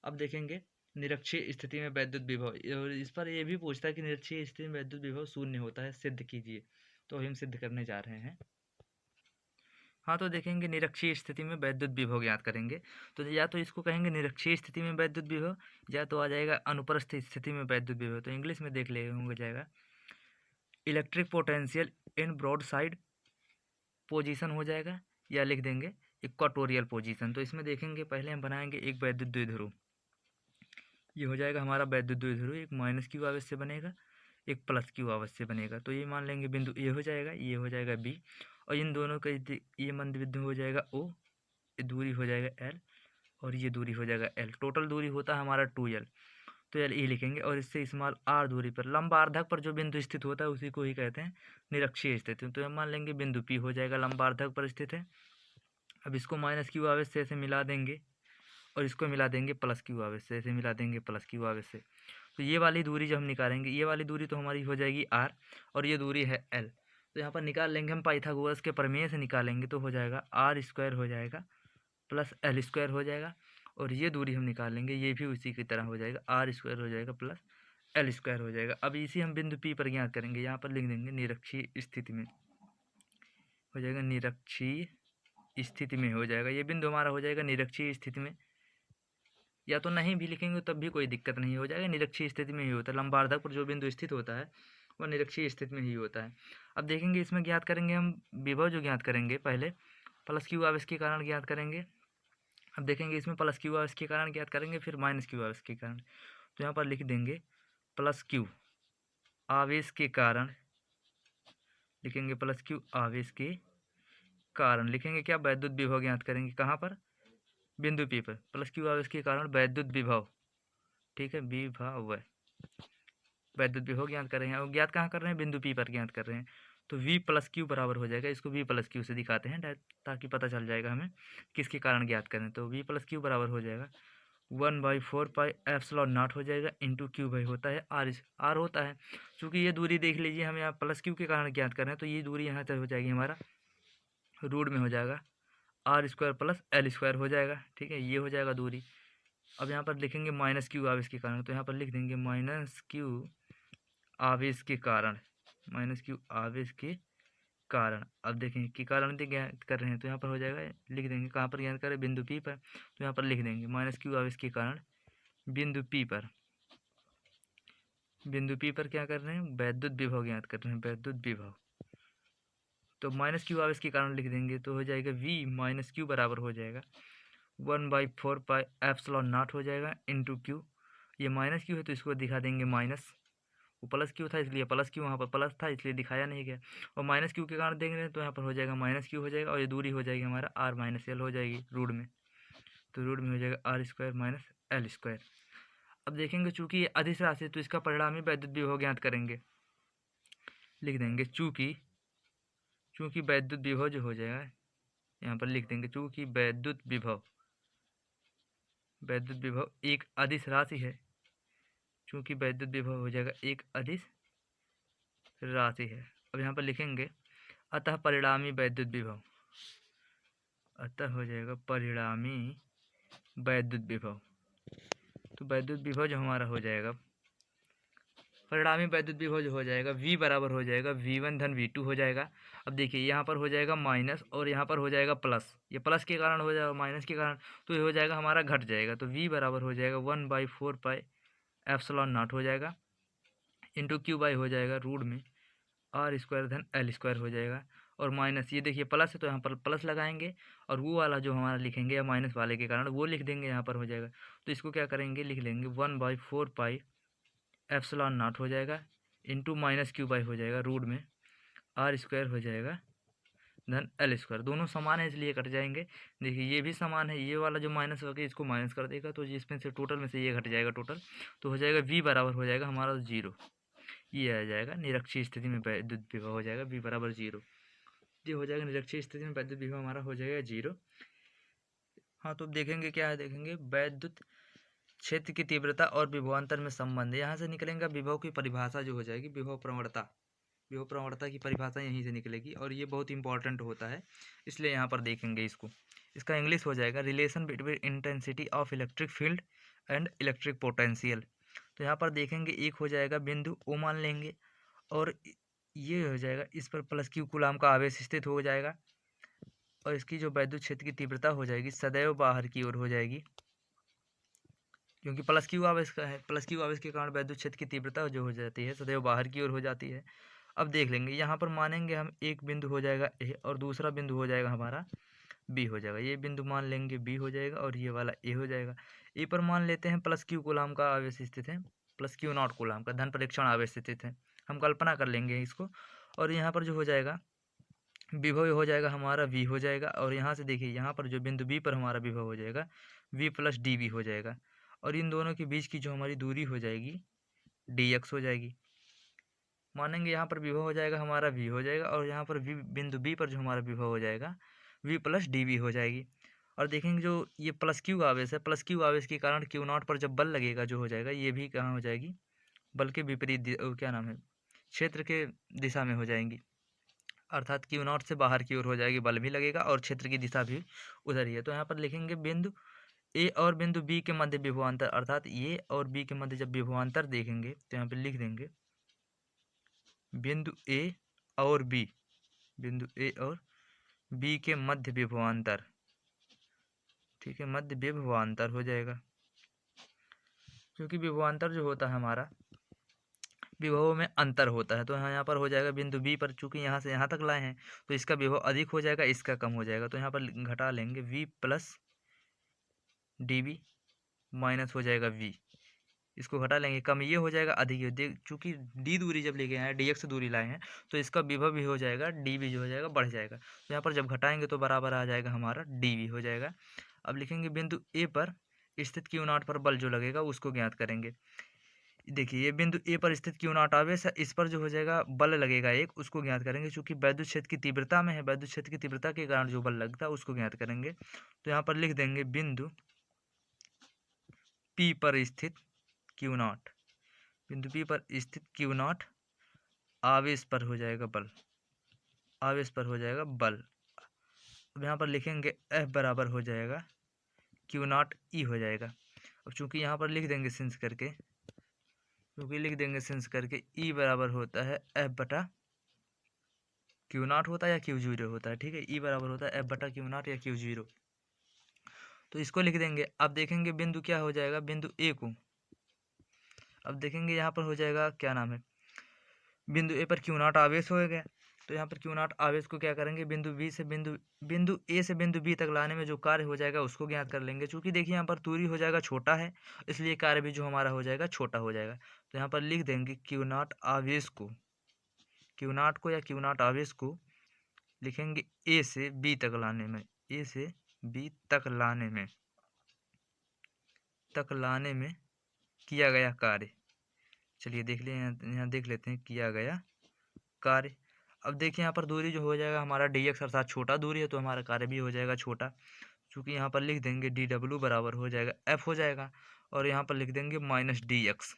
अब देखेंगे निरक्षीय स्थिति में वैद्युत विभव, और इस पर ये भी पूछता है कि निरक्षीय स्थिति में वैद्युत विभव शून्य होता है, सिद्ध कीजिए। तो अभी हम सिद्ध करने जा रहे हैं। हाँ, तो देखेंगे निरक्षीय स्थिति में वैद्युत विभव ज्ञात करेंगे, तो या तो इसको कहेंगे निरक्षीय स्थिति में वैद्युत विभव, या तो आ जाएगा अनुप्रस्थ स्थिति में वैद्युत विभव। तो इंग्लिश में देख ले होंगे जाएगा electric potential in broadside position हो जाएगा, या लिख देंगे इक्वाटोरियल पोजीशन। तो इसमें देखेंगे पहले हम बनाएंगे एक वैद्युत द्विध्रुव, ये हो जाएगा हमारा वैद्युत द्विध्रुव, एक माइनस क्यू आवेश से बनेगा, एक प्लस क्यू आवेश से बनेगा। तो ये मान लेंगे बिंदु ए हो जाएगा, ये हो जाएगा बी, और इन दोनों का ये मध्य बिंदु हो जाएगा ओ, ये दूरी हो जाएगा एल, और ये दूरी हो जाएगा एल। टोटल दूरी होता है हमारा 2l, तो एल ए लिखेंगे। और इससे स्मॉल आर दूरी पर लंबार्धक पर जो बिंदु स्थित होता है उसी को ही कहते हैं निरक्षीय स्थिति। तो हम मान लेंगे बिंदु पी हो जाएगा लंबार्धक पर स्थित है। अब इसको माइनस क्यू आवेश से ऐसे मिला देंगे, और इसको मिला देंगे प्लस क्यू आवेश से, ऐसे मिला देंगे प्लस क्यू आवेश से। तो ये वाली दूरी जो हम निकालेंगे, ये वाली दूरी तो हमारी हो जाएगी आर, और ये दूरी है एल। तो यहाँ पर निकाल लेंगे हम पाइथागोरस के प्रमेय से निकालेंगे, तो हो जाएगा आर स्क्वायर हो जाएगा प्लस एल स्क्वायर हो जाएगा, और ये दूरी हम निकाल लेंगे, ये भी उसी की तरह हो जाएगा, आर स्क्वायर हो जाएगा प्लस एल स्क्वायर हो जाएगा। अब इसी हम बिंदु पी पर ज्ञात करेंगे, यहाँ पर लिख देंगे निरक्षीय स्थिति में हो जाएगा, निरक्षीय स्थिति में हो जाएगा, ये बिंदु हमारा हो जाएगा निरक्षीय स्थिति में। या तो नहीं भी लिखेंगे तब भी कोई दिक्कत नहीं, हो जाएगा निरक्षीय स्थिति में ही होता है, लंबार्धक पर जो बिंदु स्थित होता है वह निरक्षीय स्थिति में ही होता है। अब देखेंगे इसमें ज्ञात करेंगे हम विभव, जो ज्ञात करेंगे पहले प्लस क्यू आवेश के कारण ज्ञात करेंगे। अब देखेंगे इसमें प्लस क्यू आवेश के कारण ज्ञात करेंगे, फिर माइनस क्यू आवेश के कारण। तो यहाँ पर लिख देंगे प्लस क्यू आवेश के कारण, लिखेंगे प्लस क्यू आवेश के कारण, लिखेंगे क्या, वैद्युत विभव ज्ञात करेंगे कहाँ पर, बिंदु पी पर, प्लस क्यू आवेश के कारण वैद्युत विभव, ठीक है, विभव वैद्युत विभव ज्ञात कर रहे हैं, और ज्ञात कहाँ कर रहे हैं, बिंदु पी पर ज्ञात कर रहे हैं। तो v प्लस क्यू बराबर हो जाएगा, इसको v प्लस क्यू से दिखाते हैं ताकि पता चल जाएगा हमें किसके कारण ज्ञात करें। तो v प्लस क्यू बराबर हो जाएगा 1/4 एप्सिलॉन नॉट हो जाएगा इंटू क्यू बाई होता है आर होता है। चूँकि ये दूरी देख लीजिए, हम यहाँ प्लस क्यू के कारण ज्ञात कर रहे हैं, तो ये दूरी यहाँ तक हो जाएगी हमारा रूट में हो जाएगा R square plus L square हो जाएगा, ठीक है, ये हो जाएगा दूरी। अब यहाँ पर लिखेंगे माइनस क्यू आवेश के कारण, तो यहाँ पर लिख देंगे माइनस क्यू आवेश के कारण, माइनस क्यू आवेश के कारण। अब देखेंगे कि कारण ज्ञात कर रहे हैं, तो यहाँ पर हो जाएगा, लिख देंगे कहाँ पर ज्ञात करें, बिंदु पी पर। तो यहाँ पर लिख देंगे माइनस क्यू आवेश के कारण बिंदु पी पर, बिंदु पी पर क्या कर रहे हैं, वैद्युत विभव ज्ञात कर रहे हैं, वैद्युत विभव। तो माइनस क्यू आवेश के कारण लिख देंगे, तो हो जाएगा v माइनस क्यू बराबर हो जाएगा 1/4 एप्सिलॉन नॉट हो जाएगा इंटू क्यू। ये माइनस क्यू है तो इसको दिखा देंगे माइनस, वो प्लस क्यू था इसलिए प्लस क्यू, वहाँ पर प्लस था इसलिए दिखाया नहीं गया, और माइनस क्यू के कारण देख रहे हैं तो यहाँ पर हो जाएगा माइनस क्यू हो जाएगा, और ये दूरी हो जाएगी हमारा आर माइनस एल हो जाएगी रूट में। तो रूट में हो जाएगा R square minus L square. अब देखेंगे चूँकि ये अधिस राशि है तो इसका परिणामी वैद्युत विभव ज्ञात करेंगे, लिख देंगे चूँकि वैद्युत विभव जो हो जाएगा, यहाँ पर लिख देंगे चूँकि वैद्युत विभव एक अदिश राशि है, चूँकि वैद्युत विभव हो जाएगा एक अदिश राशि है। अब यहाँ पर लिखेंगे अतः परिणामी वैद्युत विभव, अतः हो जाएगा परिणामी वैद्युत विभव। तो वैद्युत विभव जो हमारा हो जाएगा, परिणामी वैद्युत विभव जो हो जाएगा v बराबर हो जाएगा v1 धन v2 हो जाएगा। अब देखिए यहाँ पर हो जाएगा माइनस, और यहाँ पर हो जाएगा प्लस, ये प्लस के कारण हो जाएगा माइनस के कारण, तो ये हो जाएगा हमारा घट जाएगा। तो v बराबर हो जाएगा 1/4 एप्सिलॉन नॉट हो जाएगा इंटू क्यू बाई हो जाएगा रूट में आर स्क्वायर धन एल स्क्वायर हो जाएगा, और माइनस, ये देखिए प्लस है तो यहाँ पर प्लस लगाएंगे, और वो वाला जो हमारा लिखेंगे या माइनस वाले के कारण वो लिख देंगे यहाँ पर हो जाएगा। तो इसको क्या करेंगे, लिख लेंगे 1/4 एप्सिलॉन नॉट हो जाएगा इंटू माइनस क्यू बाई हो जाएगा रूट में आर स्क्वायर हो जाएगा धन एल स्क्वायर। दोनों समान है इसलिए कट जाएंगे। देखिए ये भी समान है, ये वाला जो माइनस होगा इसको माइनस कर देगा, तो इसमें से टोटल में से ये घट जाएगा टोटल, तो हो जाएगा v बराबर हो जाएगा हमारा 0। ये आ जाएगा निरक्षीय स्थिति में वैद्युत विभव हो जाएगा v बराबर 0। ये हो जाएगा निरक्षीय स्थिति में वैद्युत विभव हमारा हो जाएगा 0। हाँ, तो देखेंगे क्या है, देखेंगे वैद्युत क्षेत्र की तीव्रता और विभवांतर में संबंध, यहाँ से निकलेगा विभव की परिभाषा जो हो जाएगी विभव प्रवणता। विभव प्रवणता की परिभाषा यहीं से निकलेगी और ये बहुत इंपॉर्टेंट होता है, इसलिए यहाँ पर देखेंगे इसको। इसका इंग्लिश हो जाएगा relation between intensity of electric field and electric potential. तो यहाँ पर देखेंगे एक हो जाएगा बिंदु ओ मान लेंगे और ये हो जाएगा इस पर प्लस क्यू कूलाम का आवेश स्थित हो जाएगा और इसकी जो वैद्युत क्षेत्र की तीव्रता हो जाएगी सदैव बाहर की ओर हो जाएगी, क्योंकि प्लस क्यू आवेश का है। प्लस क्यू आवेश के कारण वैद्युत क्षेत्र की तीव्रता जो हो जाती है सदैव बाहर की ओर हो जाती है। अब देख लेंगे यहाँ पर मानेंगे हम एक बिंदु हो जाएगा ए और दूसरा बिंदु हो जाएगा हमारा बी हो जाएगा। ये बिंदु मान लेंगे बी हो जाएगा और ये वाला ए हो जाएगा। ए पर मान लेते हैं प्लस क्यू कूलाम का आवेश स्थित है, प्लस क्यू नॉट कूलाम का धन परीक्षण आवेश स्थित है। हम कल्पना कर लेंगे इसको और यहाँ पर जो हो जाएगा विभव हो जाएगा हमारा वी हो जाएगा और यहाँ से देखिए यहाँ पर जो बिंदु बी पर हमारा विभव हो जाएगा वी प्लस डी वी हो जाएगा और इन दोनों के बीच की जो हमारी दूरी हो जाएगी डी एक्स हो जाएगी। मानेंगे यहाँ पर विभव हो जाएगा हमारा वी हो जाएगा और यहाँ पर वी बिंदु बी पर जो हमारा विभव हो जाएगा वी प्लस डी वी हो जाएगी। और देखेंगे जो ये प्लस क्यू आवेश है, प्लस क्यू आवेश के कारण क्यू नॉट पर जब बल लगेगा जो हो जाएगा ये भी कहाँ हो जाएगी बल के विपरीत क्या नाम है क्षेत्र के दिशा में हो जाएंगी, अर्थात क्यू नॉट से बाहर की ओर हो जाएगी, बल भी लगेगा और क्षेत्र की दिशा भी उधर ही है। तो यहाँ पर लिखेंगे बिंदु ए और बिंदु बी के मध्य विभवांतर, अर्थात ए और बी के मध्य जब विभवांतर देखेंगे तो यहाँ पर लिख देंगे बिंदु ए और बी, बिंदु ए और बी के मध्य विभवांतर, ठीक है, मध्य विभवांतर हो जाएगा। क्योंकि विभवांतर जो होता है हमारा विभवों में अंतर होता है, तो यहाँ पर हो जाएगा बिंदु बी पर चूंकि यहाँ से यहाँ तक लाए हैं तो इसका विभव अधिक हो जाएगा, इसका कम हो जाएगा। तो यहाँ पर घटा लेंगे V plus D V minus हो जाएगा वी, इसको घटा लेंगे, कम ये हो जाएगा अधिक, चूंकि डी दूरी जब लेके आए हैं डी एक्स दूरी लाए हैं तो इसका विभव भी हो जाएगा डी वी जो हो जाएगा बढ़ जाएगा। तो यहाँ पर जब घटाएंगे तो बराबर आ जाएगा हमारा डी वी हो जाएगा। अब लिखेंगे बिंदु ए पर स्थित क्यू नॉट पर बल जो लगेगा उसको ज्ञात करेंगे। देखिए ये बिंदु ए पर स्थित क्यू नॉट आवेश है, इस पर जो हो जाएगा बल लगेगा एक, उसको ज्ञात करेंगे। चूंकि वैद्युत क्षेत्र की तीव्रता में है, वैद्युत क्षेत्र की तीव्रता के कारण जो बल लगता है उसको ज्ञात करेंगे। तो यहाँ पर लिख देंगे बिंदु पी पर स्थित क्यू नॉट, बिंदु पी पर स्थित क्यू नॉट आवेश पर हो जाएगा बल, आवेश पर हो जाएगा बल। अब यहाँ पर लिखेंगे एफ बराबर हो जाएगा क्यू नॉट ई हो जाएगा। अब चूंकि यहाँ पर लिख देंगे सिंस करके, क्योंकि लिख देंगे सिंस करके ई बराबर होता है एफ बटा क्यू नॉट होता है या क्यू जीरो होता है, ठीक है, ई बराबर होता है एफ बटा क्यू नॉट या क्यू जीरो। तो इसको लिख देंगे। अब देखेंगे बिंदु क्या हो जाएगा बिंदु ए को, अब देखेंगे यहाँ पर हो जाएगा क्या नाम है बिंदु ए पर क्यू नॉट आवेश हो गया। तो यहाँ पर क्यू नॉट आवेश को क्या करेंगे बिंदु बी से बिंदु ए से बिंदु बी तक लाने में जो कार्य हो जाएगा उसको ज्ञात कर लेंगे। चूंकि देखिए यहाँ पर दूरी हो जाएगा छोटा है इसलिए कार्य भी जो हमारा हो जाएगा छोटा हो जाएगा। तो यहाँ पर लिख देंगे क्यू नॉट आवेश को, क्यू नॉट को या क्यू नॉट आवेश को लिखेंगे ए से बी तक लाने में, ए से बी तक लाने में किया गया कार्य। चलिए देख लें, यहाँ देख लेते हैं किया गया कार्य। अब देखिए यहाँ पर दूरी जो हो जाएगा हमारा डी एक्स अर्थात छोटा दूरी है तो हमारा कार्य भी हो जाएगा छोटा। चूँकि यहाँ पर लिख देंगे डी डब्ल्यू बराबर हो जाएगा एफ हो जाएगा और यहाँ पर लिख देंगे माइनस डी एक्स।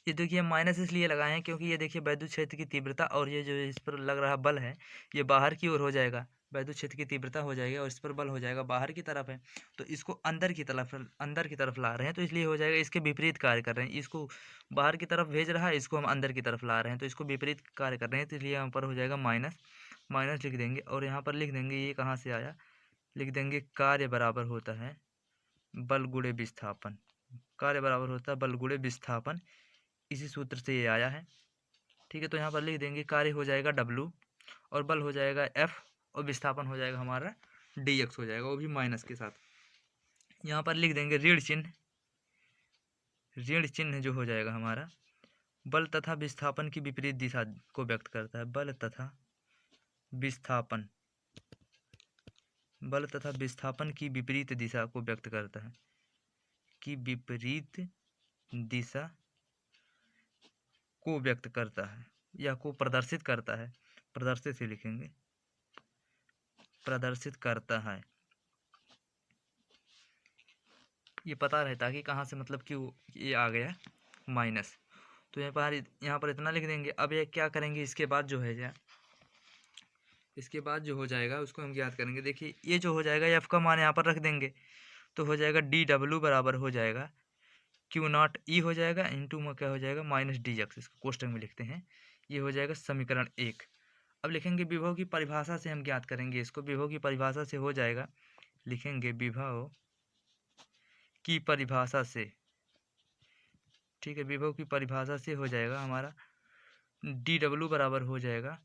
ये देखिए माइनस इसलिए लगाए हैं क्योंकि ये देखिए वैद्युत क्षेत्र की तीव्रता और ये जो इस पर लग रहा बल है ये बाहर की ओर हो जाएगा, वैद्युत क्षेत्र की तीव्रता हो जाएगी और इस पर बल हो जाएगा बाहर की तरफ है, तो इसको अंदर की तरफ ला रहे हैं तो इसलिए हो जाएगा इसके विपरीत कार्य कर रहे हैं। इसको बाहर की तरफ भेज रहा है, इसको हम अंदर की तरफ ला रहे हैं तो इसको विपरीत कार्य कर रहे हैं, तो इसलिए यहाँ पर हो जाएगा माइनस, माइनस लिख देंगे और यहाँ पर लिख देंगे ये कहाँ से आया, लिख देंगे कार्य बराबर होता है बल गुणे विस्थापन, कार्य बराबर होता है बल गुणे विस्थापन, इसी सूत्र से ये आया है, ठीक है। तो यहाँ पर लिख देंगे कार्य हो जाएगा W और बल हो जाएगा F और विस्थापन हो जाएगा हमारा dx हो जाएगा, वो भी माइनस के साथ। यहाँ पर लिख देंगे ऋण चिन्ह, ऋण चिन्ह जो हो जाएगा हमारा बल तथा विस्थापन की विपरीत दिशा को व्यक्त करता है, बल तथा विस्थापन, बल तथा विस्थापन की विपरीत दिशा को व्यक्त करता है, की विपरीत दिशा को व्यक्त करता है या को प्रदर्शित करता है, प्रदर्शित से लिखेंगे प्रदर्शित करता है। ये पता रहता कि कहाँ से मतलब क्यों ये आ गया माइनस। तो यहाँ पर इतना लिख देंगे। अब ये क्या करेंगे, इसके बाद जो है इसके बाद जो हो जाएगा उसको हम ज्ञात करेंगे। देखिए ये जो हो जाएगा एफ का मान यहाँ पर रख देंगे तो हो जाएगा डी डब्ल्यू बराबर हो जाएगा क्यू नॉट ई हो जाएगा इंटू में क्या हो जाएगा माइनस डी एक्स। इसको कोष्टक में लिखते हैं। ये हो जाएगा समीकरण 1। अब लिखेंगे विभव की परिभाषा से हम ज्ञात करेंगे इसको। विभव की परिभाषा से हो जाएगा, लिखेंगे विभव की परिभाषा से, ठीक है, विभव की परिभाषा से हो जाएगा हमारा डी डब्ल्यू बराबर हो जाएगा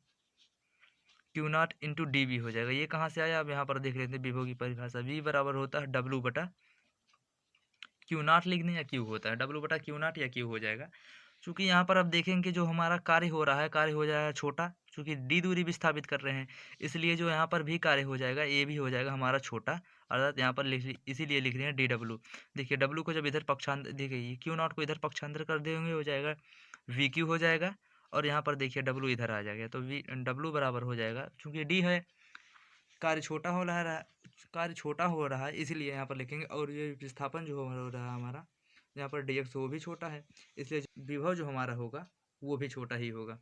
Q naught into D V हो जाएगा। ये कहाँ से आया, अब यहाँ पर देख लेते हैं विभव की परिभाषा। वी बराबर होता है डब्ल्यू बटा क्यू नॉट लिख दें या क्यू होता है डब्ल्यू बटा क्यू नॉट या क्यू हो जाएगा। चूँकि यहाँ पर अब देखेंगे जो हमारा कार्य हो रहा है, कार्य हो जाएगा छोटा, चूँकि डी दूरी विस्थापित कर रहे हैं इसलिए जो यहाँ पर भी कार्य हो जाएगा ए भी हो जाएगा हमारा छोटा, अर्थात यहाँ पर इसीलिए लिख रहे हैं डी डब्ल्यू। देखिए डब्ल्यू को जब इधर पक्षांतर, देखिए क्यू नॉट को इधर पक्षांतर कर देंगे हो जाएगा वी क्यू हो जाएगा, और यहाँ पर देखिए डब्ल्यू इधर आ जाएगा तो वी डब्ल्यू बराबर हो जाएगा, चूँकि डी है कार्य छोटा हो रहा है, कार्य छोटा हो रहा है इसलिए यहाँ पर लिखेंगे। और ये विस्थापन जो हो रहा है हमारा यहाँ पर डी एक्स वो भी छोटा है, इसलिए विभव जो हमारा होगा वो भी छोटा ही होगा।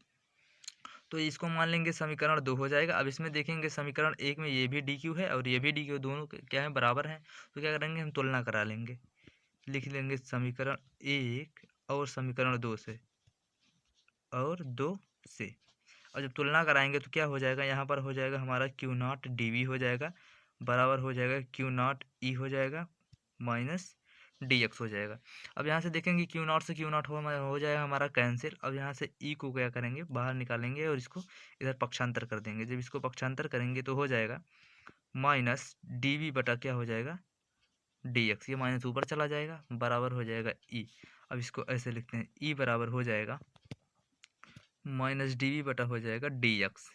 तो इसको मान लेंगे समीकरण 2 हो जाएगा। अब इसमें देखेंगे समीकरण 1 में ये भी डी क्यू है और ये भी डी क्यू, दोनों क्या है बराबर हैं। तो क्या करेंगे हम तुलना करा लेंगे, लिख लेंगे समीकरण 1 और समीकरण 2 से और जब तुलना कराएंगे तो क्या हो जाएगा, यहाँ पर हो जाएगा हमारा क्यू नॉट डी वी हो जाएगा बराबर हो जाएगा क्यू नॉट ई हो जाएगा माइनस डी एक्स हो जाएगा। अब यहाँ से देखेंगे क्यू नॉट से क्यू नॉट हो जाएगा हमारा कैंसिल। अब यहाँ से ई को क्या करेंगे बाहर निकालेंगे और इसको इधर पक्षांतर कर देंगे। जब इसको पक्षांतर करेंगे तो हो जाएगा माइनस डी वी बटा क्या हो जाएगा डी एक्स। ये माइनस ऊपर चला जाएगा बराबर हो जाएगा ई। अब इसको ऐसे लिखते हैं ई बराबर हो जाएगा माइनस डी वी बटा हो जाएगा डी एक्स।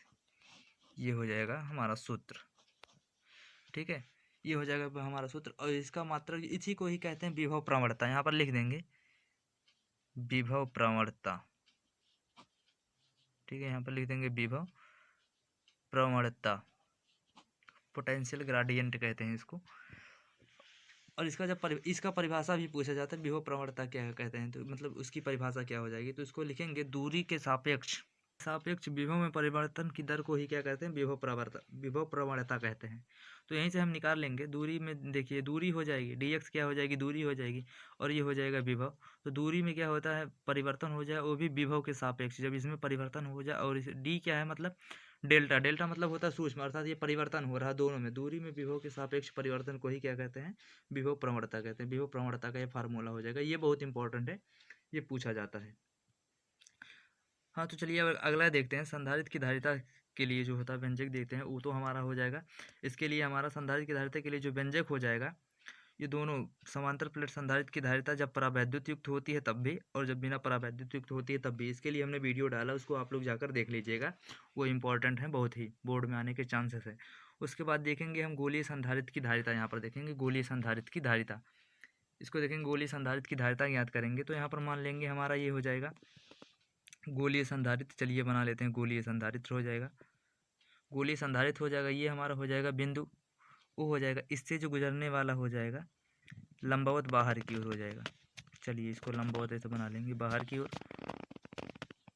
ये हो जाएगा हमारा सूत्र, ठीक है, ये हो जाएगा हमारा सूत्र। और इसका मात्रक इसी को ही कहते हैं विभव प्रवणता। यहाँ पर लिख देंगे विभव प्रवणता, ठीक है, यहाँ पर लिख देंगे विभव प्रवणता, पोटेंशियल ग्रेडियंट कहते हैं इसको। और इसका जब इसका परिभाषा भी पूछा जाता है विभव प्रवणता क्या कहते हैं, तो मतलब उसकी परिभाषा क्या हो जाएगी, तो इसको लिखेंगे दूरी के सापेक्ष विभव में परिवर्तन की दर को ही क्या कहते हैं विभव प्रवणता कहते हैं। तो यहीं से हम निकाल लेंगे दूरी में, देखिए दूरी हो जाएगी डी एक्स क्या हो जाएगी दूरी हो जाएगी और ये हो जाएगा विभव। तो दूरी में क्या होता है परिवर्तन हो जाए वो भी विभव के सापेक्ष, जब इसमें परिवर्तन हो जाए। और इस डी क्या है मतलब डेल्टा मतलब होता है सूक्ष्म, अर्थात ये परिवर्तन हो रहा है दोनों में, दूरी में विभव के सापेक्ष परिवर्तन को ही क्या कहते हैं विभव प्रवणता कहते हैं। विभव प्रवणता का ये फार्मूला हो जाएगा, ये बहुत इंपॉर्टेंट है, ये पूछा जाता है। हाँ तो चलिए अब अगला देखते हैं संधारित्र की धारिता के लिए जो होता है व्यंजक देखते हैं, वो तो हमारा हो जाएगा। इसके लिए हमारा संधारित्र की धारिता के लिए जो व्यंजक हो जाएगा, ये दोनों समांतर प्लेट संधारित्र की धारिता जब परावैद्युत युक्त होती है तब भी और जब बिना परावैद्युत युक्त होती है तब भी। इसके लिए हमने वीडियो डाला, उसको आप लोग जाकर देख लीजिएगा, वो इंपॉर्टेंट है, बहुत ही बोर्ड में आने के चांसेस है। उसके बाद देखेंगे हम गोलीय संधारित्र की धारिता। यहाँ पर देखेंगे गोलीय संधारित्र की धारिता, इसको देखेंगे गोलीय संधारित्र की धारिता ज्ञात करेंगे। तो यहाँ पर मान लेंगे हमारा ये हो जाएगा गोलीय संधारित्र, चलिए बना लेते हैं गोलीय संधारित्र हो जाएगा। गोलीय संधारित्र हो जाएगा, ये हमारा हो जाएगा बिंदु, वो हो जाएगा इससे जो गुजरने वाला हो जाएगा लंबवत बाहर की ओर हो जाएगा। चलिए इसको लंबवत ऐसे बना लेंगे बाहर की ओर,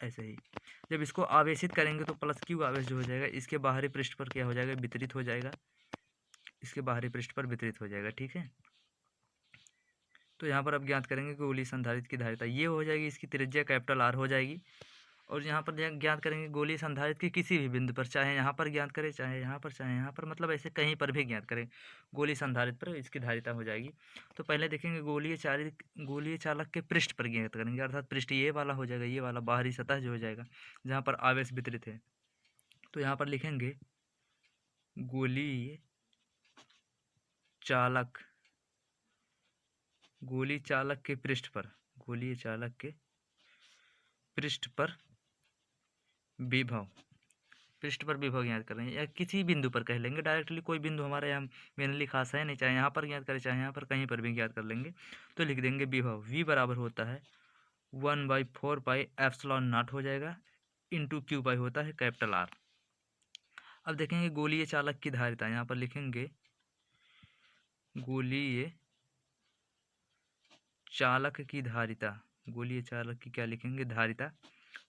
ऐसे ही। जब इसको आवेशित करेंगे तो प्लस क्यू आवेश जो हो जाएगा इसके बाहरी पृष्ठ पर क्या हो जाएगा वितरित हो जाएगा, इसके बाहरी पृष्ठ पर वितरित हो जाएगा, ठीक है। तो यहाँ पर अब ज्ञात करेंगे कि गोलीय संधारित्र की धारिता ये हो जाएगी, इसकी त्रिज्या कैपिटल आर हो जाएगी। और यहाँ पर ज्ञात करेंगे गोलीय संधारित्र की किसी भी बिंदु पर, चाहे यहाँ पर ज्ञात करें चाहे यहाँ पर चाहे यहाँ पर, मतलब ऐसे कहीं पर भी ज्ञात करें गोलीय संधारित्र पर इसकी धारिता हो जाएगी। तो पहले देखेंगे गोलीय चालक के पृष्ठ पर ज्ञात करेंगे, अर्थात पृष्ठ ये वाला हो जाएगा, ये वाला बाहरी सतह जो हो जाएगा जहाँ पर आवेश वितरित है। तो यहाँ पर लिखेंगे गोलीय चालक के पृष्ठ पर, गोलीय चालक के पृष्ठ पर विभव, पृष्ठ पर विभव ज्ञात कर रहे हैं, या किसी बिंदु पर कह लेंगे डायरेक्टली, कोई बिंदु हमारे यहाँ मेनली खास है नहीं, चाहे यहाँ पर ज्ञात करें चाहे यहाँ पर कहीं पर भी ज्ञात कर लेंगे। तो लिख देंगे विभव v बराबर होता है 1/4 पाई एप्सिलॉन नॉट हो जाएगा इंटू क्यू पाई होता है कैपिटल आर। अब देखेंगे गोलीय चालक की धारिता, यहाँ पर लिखेंगे गोलीय चालक की धारिता, गोलीय चालक की क्या लिखेंगे, धारिता,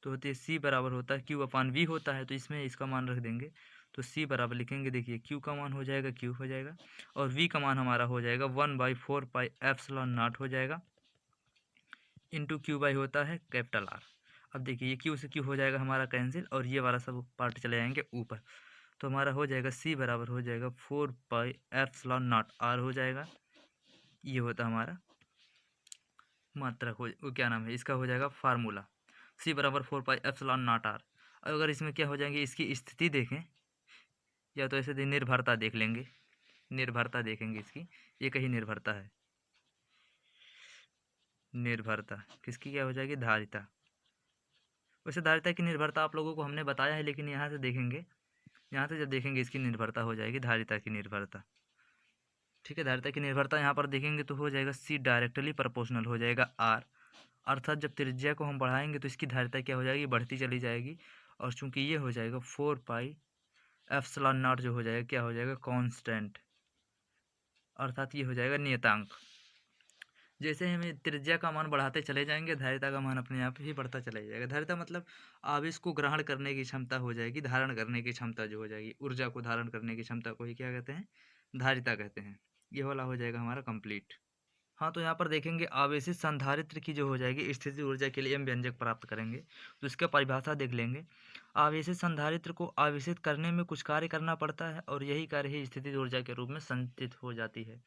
तो होती है C बराबर होता है Q/V होता है, तो इसमें इसका मान रख देंगे, तो C बराबर लिखेंगे, देखिए Q का मान हो जाएगा Q हो जाएगा, और V का मान हमारा हो जाएगा 1/4πε0 हो जाएगा, इंटू Q/, होता है कैपिटल R। अब देखिए ये Q से Q हो जाएगा हमारा कैंसिल, और ये वाला सब पार्ट चले जाएंगे ऊपर, तो हमारा हो जाएगा C बराबर हो जाएगा 4πε0 R हो जाएगा। ये होता हमारा मात्रक, वो क्या नाम है इसका, हो जाएगा फार्मूला C बराबर 4πε0 R। अगर इसमें क्या हो जाएंगे, इसकी स्थिति देखें, या तो ऐसे निर्भरता देख लेंगे, निर्भरता देखेंगे इसकी, ये कहीं निर्भरता है, निर्भरता किसकी क्या हो जाएगी, धारिता। वैसे धारिता की निर्भरता आप लोगों को हमने बताया है, लेकिन यहाँ से देखेंगे, यहाँ से जब देखेंगे इसकी निर्भरता हो जाएगी धारिता की निर्भरता। ठीक है, धारिता की निर्भरता यहाँ पर देखेंगे तो हो जाएगा C डायरेक्टली प्रोपोर्शनल हो जाएगा R, अर्थात जब त्रिज्या को हम बढ़ाएंगे तो इसकी धारिता क्या हो जाएगी, बढ़ती चली जाएगी, और चूंकि ये हो जाएगा 4πε0 जो हो जाएगा क्या हो जाएगा, कांस्टेंट, अर्थात ये हो जाएगा नियतांक। जैसे हमें त्रिज्या का मान बढ़ाते चले जाएंगे, धारिता का मान अपने आप ही बढ़ता चला जाएगा। धारिता मतलब आवेश को ग्रहण करने की क्षमता हो जाएगी, धारण करने की क्षमता जो हो जाएगी, ऊर्जा को धारण करने की क्षमता को ही क्या कहते हैं, धारिता कहते हैं। ये वाला हो जाएगा हमारा कंप्लीट। हाँ, तो यहाँ पर देखेंगे आवेशित संधारित्र की जो हो जाएगी स्थितिज ऊर्जा के लिए हम व्यंजक प्राप्त करेंगे, तो इसका परिभाषा देख लेंगे। आवेशित संधारित्र को आवेशित करने में कुछ कार्य करना पड़ता है, और यही कार्य ही स्थितिज ऊर्जा के रूप में संचित हो जाती है।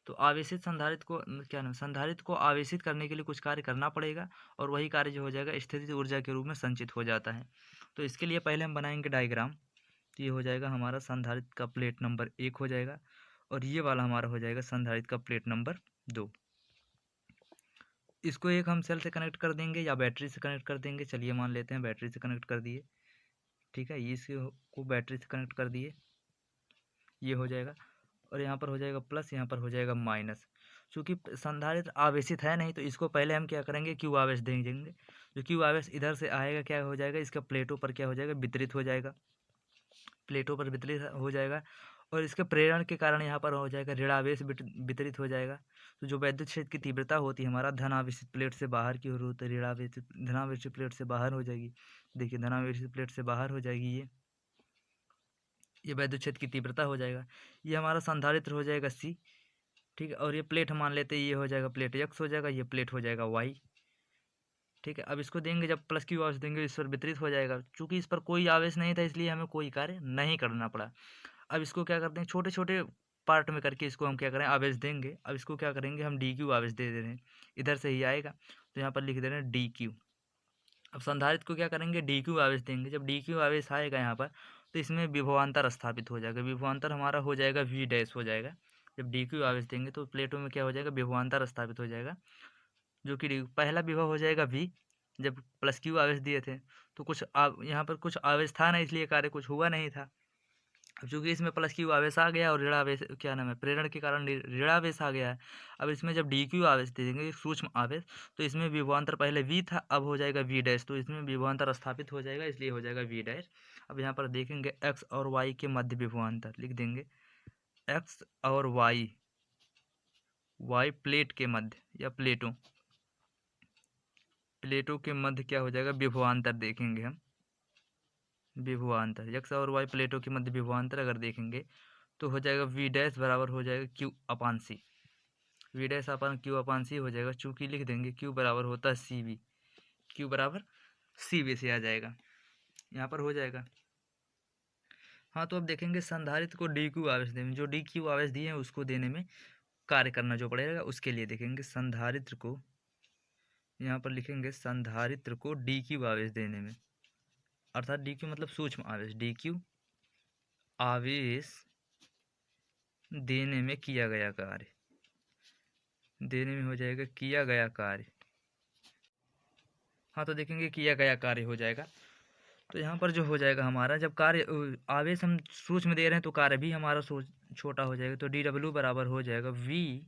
तो आवेशित संधारित्र को क्या नाम, संधारित्र को आवेशित करने के लिए कुछ कार्य करना पड़ेगा, और वही कार्य जो हो जाएगा स्थितिज ऊर्जा के रूप में संचित हो जाता है। तो इसके लिए पहले हम बनाएंगे डायग्राम, तो ये हो जाएगा हमारा संधारित्र का प्लेट नंबर 1 हो जाएगा, और ये वाला हमारा हो जाएगा संधारित्र का प्लेट नंबर 2। इसको एक हम सेल से कनेक्ट कर देंगे या बैटरी से कनेक्ट कर देंगे, चलिए मान लेते हैं बैटरी से कनेक्ट कर दिए। ठीक है, इसको बैटरी से कनेक्ट कर दिए, ये हो जाएगा, और यहाँ पर हो जाएगा प्लस, यहाँ पर हो जाएगा माइनस। चूँकि संधारित्र आवेशित है नहीं, तो इसको पहले हम क्या करेंगे, क्यू आवेश देंगे। जो क्यू आवेश इधर से आएगा क्या हो जाएगा, इसका प्लेटों पर क्या हो जाएगा, वितरित हो जाएगा, प्लेटों पर वितरित हो जाएगा, और इसके प्रेरण के कारण यहाँ पर हो जाएगा ऋणावेश वितरित हो जाएगा। तो जो वैद्युत क्षेत्र की तीव्रता होती है हमारा धनावेशित प्लेट से बाहर की ओर होती है, ऋणावेशित धनावेशित प्लेट से बाहर हो जाएगी। देखिए धनावेशित प्लेट से बाहर हो जाएगी, ये वैद्युत क्षेत्र की तीव्रता हो जाएगा। ये हमारा संधारित्र हो जाएगा C। ठीक है, और ये प्लेट मान लेते हैं, ये हो जाएगा प्लेट X हो जाएगा, ये प्लेट हो जाएगा Y। ठीक है, अब इसको देंगे, जब प्लस क्यू आवेश देंगे इस पर वितरित हो जाएगा। चूँकि इस पर कोई आवेश नहीं था, इसलिए हमें कोई कार्य नहीं करना पड़ा। अब इसको क्या करते हैं, छोटे छोटे पार्ट में करके इसको हम क्या करें, आवेश देंगे। अब इसको क्या करेंगे, हम DQ आवेश दे रहे हैं, इधर से ही आएगा, तो यहाँ पर लिख दे रहे हैं DQ। अब संधारित्र को क्या करेंगे, DQ आवेश देंगे। जब DQ आवेश आएगा यहाँ पर, तो इसमें विभवांतर स्थापित हो जाएगा, विभवांतर हमारा हो जाएगा V' हो जाएगा। जब DQ आवेश देंगे तो प्लेटों में क्या हो जाएगा, विभवांतर स्थापित हो जाएगा, जो कि पहला विभव हो जाएगा V। जब प्लस Q आवेश दिए थे तो कुछ यहाँ पर कुछ आवेश था ना, इसलिए कार्य कुछ हुआ नहीं था। अब चूँकि इसमें प्लस क्यू आवेश आ गया, और ऋणावेश क्या नाम है, प्रेरण के कारण ऋणावेश आ गया है। अब इसमें जब DQ आवेश दे देंगे, सूक्ष्म आवेश, तो इसमें विभवांतर पहले V था, अब हो जाएगा V', तो इसमें विभवांतर स्थापित हो जाएगा, इसलिए हो जाएगा V'। अब यहाँ पर देखेंगे X और Y के मध्य विभवांतर लिख देंगे, X और Y प्लेट के मध्य या प्लेटों के मध्य क्या हो जाएगा, विभवांतर देखेंगे हम, विभवांतर X और Y प्लेटों के मध्य विभवांतर अगर देखेंगे तो हो जाएगा V' बराबर हो जाएगा Q/C। V'/Q/C हो जाएगा, चूँकि लिख देंगे Q बराबर होता है CV, Q बराबर CV से आ जाएगा, यहाँ पर हो जाएगा। हाँ, तो अब देखेंगे संधारित्र को DQ आवेश देने में, जो DQ आवेश दिए हैं उसको देने में कार्य करना जो पड़ेगा, उसके लिए देखेंगे संधारित्र को, यहाँ पर लिखेंगे संधारित्र को DQ आवेश देने में, अर्थात DQ मतलब सूक्ष्म आवेश, DQ आवेश देने में किया गया कार्य, देने में हो जाएगा किया गया कार्य। हाँ, तो देखेंगे किया गया कार्य हो जाएगा। तो यहाँ पर जो हो जाएगा हमारा, जब कार्य आवेश हम सूक्ष्म दे रहे हैं तो कार्य भी हमारा छोटा हो जाएगा, तो DW बराबर हो जाएगा V'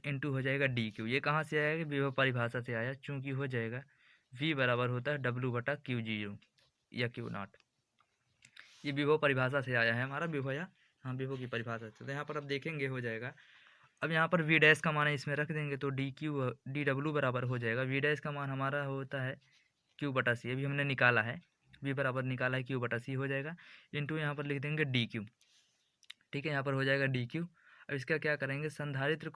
इंटू हो जाएगा DQ। ये कहाँ से आएगा, विभव परिभाषा से आया, चूँकि हो जाएगा V बराबर होता है W/Q0 या Q0। ये विभव परिभाषा से आया है हमारा, विभव या हाँ विभव की परिभाषा से। तो यहाँ पर अब देखेंगे हो जाएगा अब यहाँ पर वी डैश का मान इसमें रख देंगे तो डी डब्ल्यू बराबर हो जाएगा, वी डैश का मान हमारा होता है क्यू बटा सी, अभी हमने निकाला है, वी बराबर निकाला है क्यू बटा सी हो जाएगा, इंटू यहाँ पर लिख देंगे डी क्यू। ठीक है, यहाँ पर हो जाएगा डी क्यू। अब इसका क्या करेंगे, संधारित्र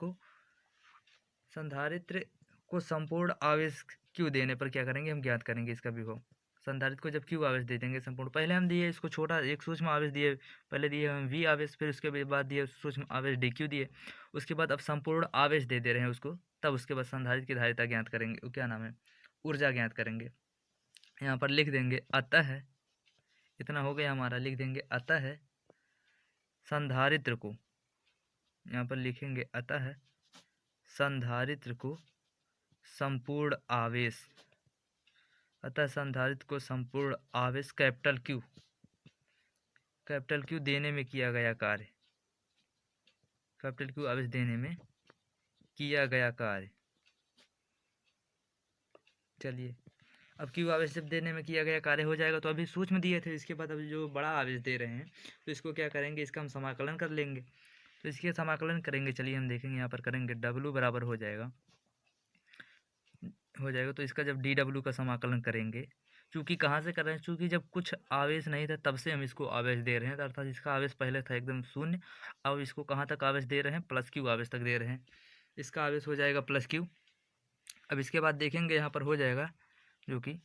को संपूर्ण आवेश क्यू देने पर क्या करेंगे, हम ज्ञात करेंगे इसका विभव। संधारित्र को जब क्यू आवेश दे देंगे संपूर्ण, पहले हम दिए इसको छोटा एक सूक्ष्म आवेश दिए, पहले दिए हम वी आवेश, फिर उसके बाद दिए सूक्ष्म आवेश डी क्यू दिए, उसके बाद अब संपूर्ण आवेश दे रहे हैं उसको, तब उसके बाद संधारित्र की धारिता ज्ञात करेंगे, वो क्या नाम है, ऊर्जा ज्ञात करेंगे। यहाँ पर लिख देंगे अतः, इतना हो गया हमारा, लिख देंगे अतः संधारित्र को, यहाँ पर लिखेंगे अतः संधारित्र को संपूर्ण आवेश, अतः संधारित्र को संपूर्ण आवेश कैपिटल क्यू देने में किया गया कार्य, कैपिटल क्यू आवेश देने में किया गया कार्य। चलिए, अब क्यू आवेश जब देने में किया गया कार्य हो जाएगा तो अभी सूक्ष्म दिए थे, इसके बाद अभी जो बड़ा आवेश दे रहे हैं तो इसको क्या करेंगे, इसका हम समाकलन कर लेंगे। तो इसके समाकलन करेंगे, चलिए हम देखेंगे, यहाँ पर करेंगे डब्लू बराबर हो जाएगा तो इसका जब डी डब्ल्यू का समाकलन करेंगे, चूँकि कहाँ से कर रहे हैं, चूँकि जब कुछ आवेश नहीं था तब से हम इसको आवेश दे रहे हैं, अर्थात इसका आवेश पहले था एकदम शून्य, अब इसको कहाँ तक आवेश दे रहे हैं, प्लस क्यू आवेश तक दे रहे हैं, इसका आवेश हो जाएगा प्लस क्यू। अब इसके बाद देखेंगे यहाँ पर हो जाएगा जो कि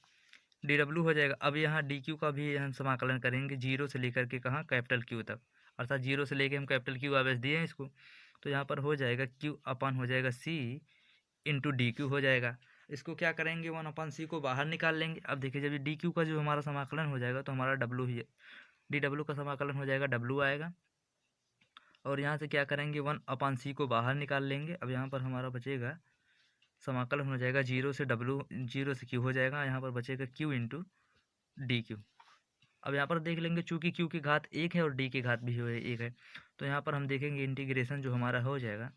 डी डब्ल्यू हो जाएगा। अब यहाँ डी क्यू का भी हम समाकलन करेंगे, जीरो से लेकर के कहाँ, कैपिटल क्यू तक, अर्थात जीरो से लेके हम कैपिटल क्यू आवेश दिए हैं इसको, तो यहाँ पर हो जाएगा क्यू अपान हो जाएगा सी इंटू डी क्यू हो जाएगा। इसको क्या करेंगे, 1/c को बाहर निकाल लेंगे। अब देखिए जब डी क्यू का जो हमारा समाकलन हो जाएगा तो हमारा डब्लू ही, डी डब्ल्यू का समाकलन हो जाएगा, डब्लू आएगा, और यहाँ से क्या करेंगे, 1/c को बाहर निकाल लेंगे। अब यहाँ पर हमारा बचेगा समाकलन हो जाएगा जीरो से डब्लू, जीरो से क्यू हो जाएगा, यहाँ पर बचेगा क्यू इंटू डी क्यू। अब यहाँ पर देख लेंगे, चूँकि क्यू की घात एक है और डी की घात भी एक है, तो यहाँ पर हम देखेंगे इंटीग्रेशन जो हमारा हो जाएगा,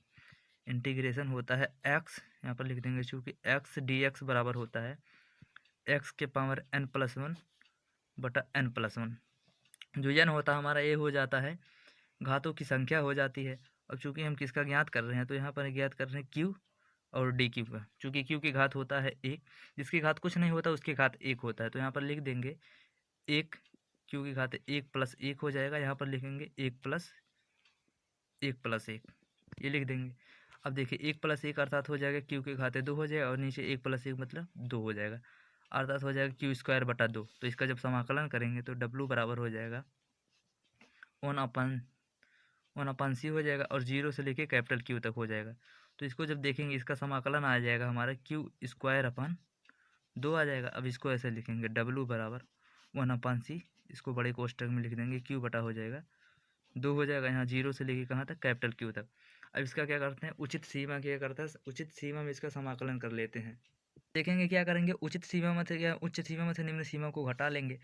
इंटीग्रेशन होता है एक्स, यहाँ पर लिख देंगे चूँकि एक्स डी एक्स बराबर होता है एक्स के पावर n+1 बटा n+1, जो n होता है हमारा ए हो जाता है, घातों की संख्या हो जाती है। अब चूँकि हम किसका ज्ञात कर रहे हैं, तो यहाँ पर ज्ञात कर रहे हैं क्यू और डी क्यू का, चूँकि क्यू की घात होता है एक, जिसकी घात कुछ नहीं होता उसकी घात एक होता है, तो यहाँ पर लिख देंगे एक, क्यू की घात एक प्लस एक हो जाएगा, यहाँ पर लिखेंगे एक प्लस एक, ये लिख देंगे। अब देखिए एक प्लस एक अर्थात हो जाएगा क्यू के घाते 2 हो जाएगा, और नीचे एक प्लस एक मतलब 2 हो जाएगा, अर्थात हो जाएगा क्यू स्क्वायर बटा 2। तो इसका जब समाकलन करेंगे तो डब्लू बराबर हो जाएगा 1/c हो जाएगा, और जीरो से लेके कैपिटल क्यू तक हो जाएगा। तो इसको जब देखेंगे इसका समाकलन आ जाएगा हमारा क्यू स्क्वायर अपन 2 आ जाएगा। अब इसको ऐसे लिखेंगे डब्लू बराबर 1/c, इसको बड़े कोष्टक में लिख देंगे, क्यू बटा हो जाएगा 2 हो जाएगा, यहाँ जीरो से लेके कहाँ तक, कैपिटल क्यू तक। अब इसका क्या करते हैं, उचित सीमा क्या करता है, उचित सीमा में इसका समाकलन कर लेते हैं। देखेंगे क्या करेंगे, उचित सीमा में से क्या, उच्च सीमा में से निम्न सीमा को घटा लेंगे,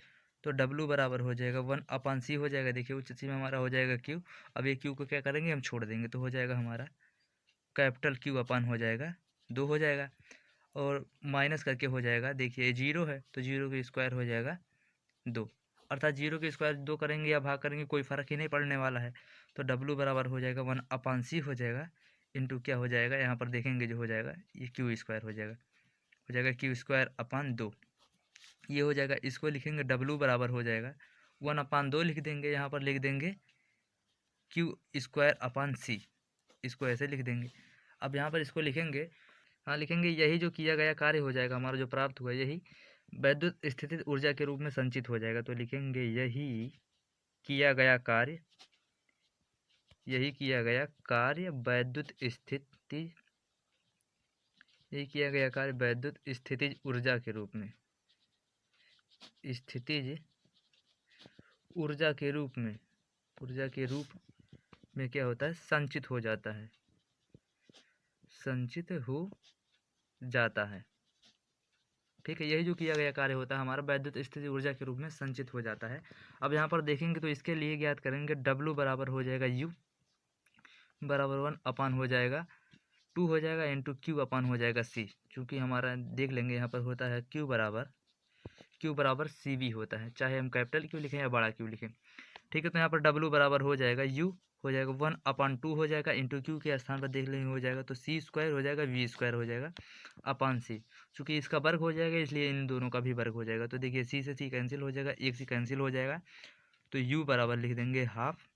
तो डब्लू बराबर हो जाएगा 1/c हो जाएगा। देखिए उच्च सीमा हमारा हो जाएगा क्यू, अब ये क्यू को क्या करेंगे, हम छोड़ देंगे, तो हो जाएगा हमारा कैपिटल क्यू अपान हो जाएगा 2 हो जाएगा, और माइनस करके हो जाएगा, देखिए जीरो है तो जीरो के स्क्वायर हो जाएगा 2, अर्थात जीरो के स्क्वायर 2 करेंगे या भाग करेंगे कोई फ़र्क ही नहीं पड़ने वाला है। तो डब्लू बराबर हो जाएगा 1/c हो जाएगा, इंटू क्या हो जाएगा, यहाँ पर देखेंगे जो हो जाएगा ये क्यू स्क्वायर हो जाएगा क्यू स्क्वायर अपान 2, ये हो जाएगा। इसको लिखेंगे डब्लू बराबर हो जाएगा 1/2 लिख देंगे, यहाँ पर लिख देंगे क्यू स्क्वायर अपान सी, इसको ऐसे लिख देंगे। अब यहाँ पर इसको लिखेंगे, हाँ लिखेंगे, यही जो किया गया कार्य हो जाएगा हमारा जो प्राप्त हुआ, यही वैद्युत स्थितिज ऊर्जा के रूप में संचित हो जाएगा। तो लिखेंगे यही किया गया कार्य, वैद्युत स्थिति, यही किया गया कार्य वैद्युत स्थितिज ऊर्जा के रूप में, स्थितिज ऊर्जा के रूप में क्या होता है, संचित हो जाता है, संचित हो जाता है। ठीक है, यही जो किया गया कार्य होता है हमारा वैद्युत स्थिति ऊर्जा के रूप में संचित हो जाता है। अब यहाँ पर देखेंगे तो इसके लिए ज्ञात करेंगे डब्लू बराबर हो जाएगा यू बराबर 1 हो जाएगा 2 हो जाएगा, इंटू क्यू अपान हो जाएगा सी, चूँकि हमारा देख लेंगे यहाँ पर होता है क्यू बराबर सी वी होता है, चाहे हम कैपिटल क्यू लिखें या बड़ा क्यू लिखें। ठीक है, तो यहाँ पर डब्लू बराबर हो जाएगा यू हो जाएगा 1/2 हो जाएगा, इंटू क्यू के स्थान पर देख लेंगे हो जाएगा तो सी स्क्वायर हो जाएगा, वी स्क्वायर हो जाएगा अपान सी। चूँकि इसका वर्ग हो जाएगा इसलिए इन दोनों का भी वर्ग हो जाएगा। तो देखिए सी से सी कैंसिल हो जाएगा, एक सी कैंसिल हो जाएगा, तो यू बराबर लिख देंगे हाफ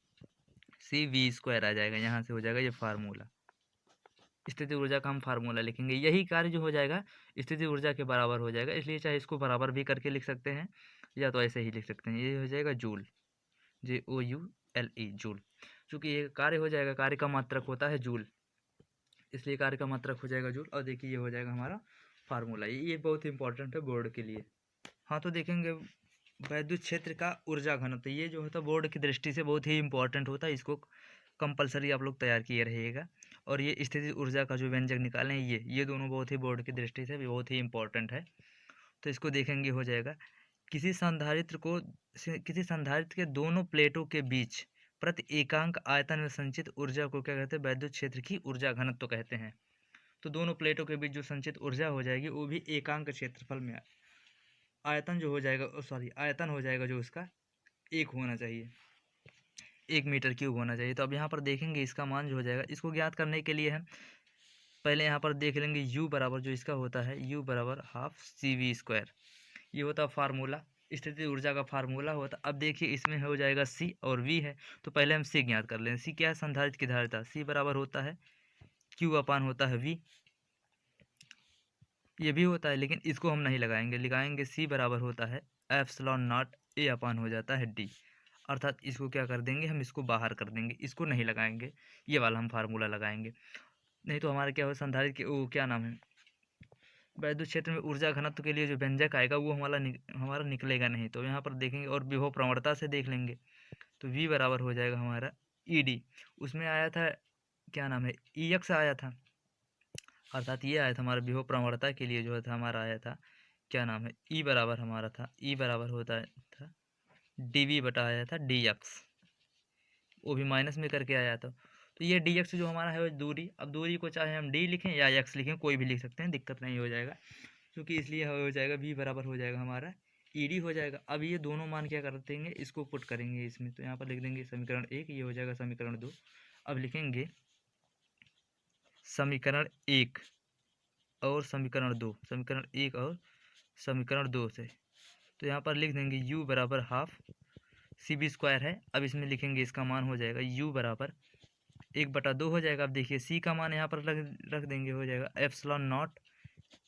सी वी स्क्वायर आ जाएगा। यहाँ से हो जाएगा ये फार्मूला, स्थिति ऊर्जा का हम फार्मूला लिखेंगे। यही कार्य जो हो जाएगा स्थिति ऊर्जा के बराबर हो जाएगा, इसलिए चाहे इसको बराबर भी करके लिख सकते हैं या तो ऐसे ही लिख सकते हैं। ये हो जाएगा जूल, JOULE जूल। चूँकि ये कार्य हो जाएगा, कार्य का मात्रक होता है जूल, इसलिए कार्य का मात्रक हो जाएगा जूल। और देखिए ये हो जाएगा हमारा फार्मूला। ये बहुत इंपॉर्टेंट है बोर्ड के लिए। हाँ, तो देखेंगे वैद्युत क्षेत्र का ऊर्जा घनत्व, ये जो होता है बोर्ड की दृष्टि से बहुत ही इंपॉर्टेंट होता है, इसको कंपलसरी आप लोग तैयार किए रहिएगा। और ये स्थिति ऊर्जा का जो व्यंजक निकालें ये दोनों बहुत ही बोर्ड की दृष्टि से भी बहुत ही इंपॉर्टेंट है। तो इसको देखेंगे हो जाएगा किसी संधारित्र के दोनों प्लेटों के बीच प्रति एकांक आयतन में संचित ऊर्जा को क्या कहते हैं, वैद्युत क्षेत्र की ऊर्जा घनत्व कहते हैं। तो दोनों प्लेटों के बीच जो संचित ऊर्जा हो जाएगी वो भी एकांक क्षेत्रफल में आयतन जो हो जाएगा, आयतन हो जाएगा जो उसका 1 होना चाहिए, 1 मीटर क्यूब होना चाहिए। तो अब यहाँ पर देखेंगे इसका मान जो हो जाएगा, इसको ज्ञात करने के लिए हम पहले यहाँ पर देख लेंगे u बराबर जो इसका होता है u बराबर हाफ सी वी स्क्वायर, ये होता है फार्मूला, स्थिति ऊर्जा का फार्मूला होता। अब देखिए इसमें हो जाएगा c और v है, तो पहले हम c ज्ञात कर लें। c क्या है, संधारित्र की धारिता। c बराबर होता है q अपान होता है v, ये भी होता है लेकिन इसको हम नहीं लगाएंगे c बराबर होता है एप्सिलॉन नॉट a अपान हो जाता है d। अर्थात इसको क्या कर देंगे, हम इसको बाहर कर देंगे, इसको नहीं लगाएंगे, ये वाला हम फार्मूला लगाएंगे। नहीं तो हमारा क्या हो, संधारित्र के वो क्या नाम है, वैद्युत क्षेत्र में ऊर्जा घनत्व के लिए जो व्यंजक आएगा वो हमारा निकलेगा नहीं। तो यहाँ पर देखेंगे और विभव प्रवणता से देख लेंगे तो v बराबर हो जाएगा हमारा ED। उसमें आया था क्या नाम है, EX आया था, अर्थात ये आया था हमारा विभव प्रवणता के लिए जो था हमारा आया था क्या नाम है, E बराबर हमारा था, E बराबर होता था DV बटा आया था DX, वो भी माइनस में करके आया था। तो ये DX जो हमारा है वो दूरी, अब दूरी को चाहे हम D लिखें या X लिखें, कोई भी लिख सकते हैं, दिक्कत नहीं हो जाएगा। क्योंकि इसलिए हो जाएगा v बराबर हो जाएगा हमारा ED हो जाएगा। अब ये दोनों मान क्या कर देंगे, इसको पुट करेंगे इसमें, तो यहाँ पर लिख देंगे समीकरण 1, ये हो जाएगा समीकरण 2। अब लिखेंगे समीकरण 1 और समीकरण 2, समीकरण 1 और समीकरण 2 से, तो यहाँ पर लिख देंगे u बराबर हाफ सी बी स्क्वायर है। अब इसमें लिखेंगे इसका मान हो जाएगा u बराबर 1/2 हो जाएगा। अब देखिए c का मान यहाँ पर रख देंगे, हो जाएगा एप्सिलॉन नॉट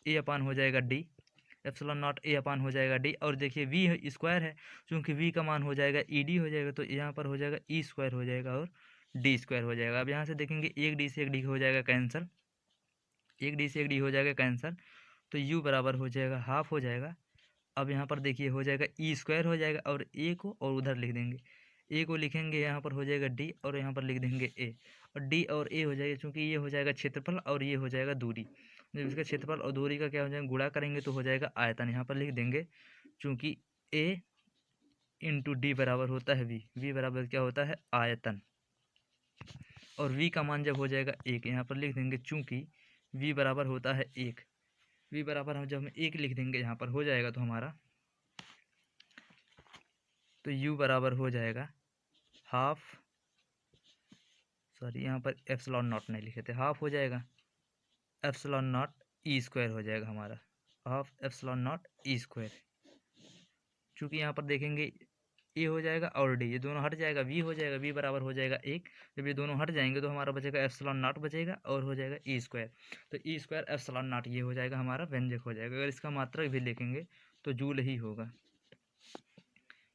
a अपान हो जाएगा d, एप्सिलॉन नॉट a अपान हो जाएगा d। और देखिए v स्क्वायर है, चूँकि v का मान हो जाएगा ED हो जाएगा, तो यहाँ पर हो जाएगा E स्क्वायर हो जाएगा और d स्क्वायर हो जाएगा। अब यहाँ से देखेंगे एक d से एक d हो जाएगा कैंसिल, एक d से एक d हो जाएगा कैंसिल, तो u बराबर हो जाएगा हाफ हो जाएगा। अब यहाँ पर देखिए हो जाएगा E स्क्वायर हो जाएगा और a को और उधर लिख देंगे, a को लिखेंगे यहाँ पर हो जाएगा d और यहाँ पर लिख देंगे a, और d और a हो जाएगा, चूँकि ये हो जाएगा क्षेत्रफल और ये हो जाएगा दूरी। जब इसका क्षेत्रफल और दूरी का क्या हो जाएगा, गुणा करेंगे तो हो जाएगा आयतन। यहाँ पर लिख देंगे चूँकि a इंटू डी बराबर होता है v बराबर क्या होता है आयतन, और v का मान जब हो जाएगा 1, यहाँ पर लिख देंगे चूँकि v बराबर होता है 1, v बराबर हम जब हम 1 लिख देंगे यहाँ पर हो जाएगा तो हमारा, तो u बराबर हो जाएगा हाफ, सॉरी यहाँ पर एप्सिलॉन नॉट नहीं लिखे थे, हाफ हो जाएगा एप्सिलॉन नॉट E स्क्वायर हो जाएगा हमारा, half epsilon not E square. चूँकि यहाँ पर देखेंगे ए हो जाएगा और डी, ये दोनों हट जाएगा, v हो जाएगा, v बराबर हो जाएगा 1। जब ये दोनों हट जाएंगे तो हमारा बचेगा एप्सिलॉन नॉट बचेगा और हो जाएगा E स्क्वायर। तो E स्क्वायर एप्सिलॉन नॉट ये हो जाएगा हमारा व्यंजक हो जाएगा। अगर इसका मात्रक भी लिखेंगे तो जूल ही होगा,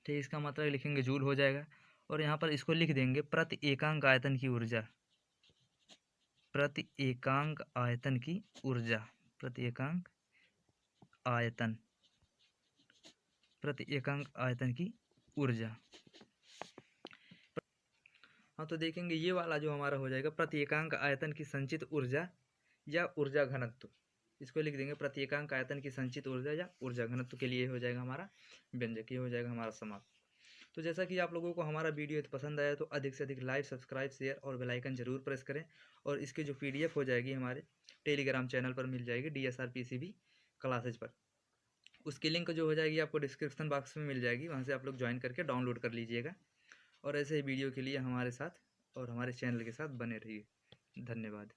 ठीक, इसका मात्रक लिखेंगे जूल हो जाएगा। और यहाँ पर इसको लिख देंगे प्रति एकांक आयतन की ऊर्जा, प्रति एकांक आयतन की ऊर्जा, प्रति एकांक आयतन, प्रति एकांक आयतन की ऊर्जा। हाँ, तो देखेंगे ये वाला जो हमारा हो जाएगा प्रति एकांक आयतन की संचित ऊर्जा या ऊर्जा घनत्व, इसको लिख देंगे प्रति एकांक आयतन की संचित ऊर्जा या ऊर्जा घनत्व के लिए हो जाएगा हमारा व्यंजक, ये हो जाएगा हमारा समाप्त। तो जैसा कि आप लोगों को हमारा वीडियो पसंद आया तो अधिक से अधिक लाइक, सब्सक्राइब, शेयर और बेल आइकन जरूर प्रेस करें। और इसकी जो PDF हो जाएगी हमारे टेलीग्राम चैनल पर मिल जाएगी, DSR PCB क्लासेज पर, उसकी लिंक जो हो जाएगी आपको डिस्क्रिप्शन बॉक्स में मिल जाएगी, वहाँ से आप लोग ज्वाइन करके डाउनलोड कर लीजिएगा। और ऐसे ही वीडियो के लिए हमारे साथ और हमारे चैनल के साथ बने रहिए। धन्यवाद।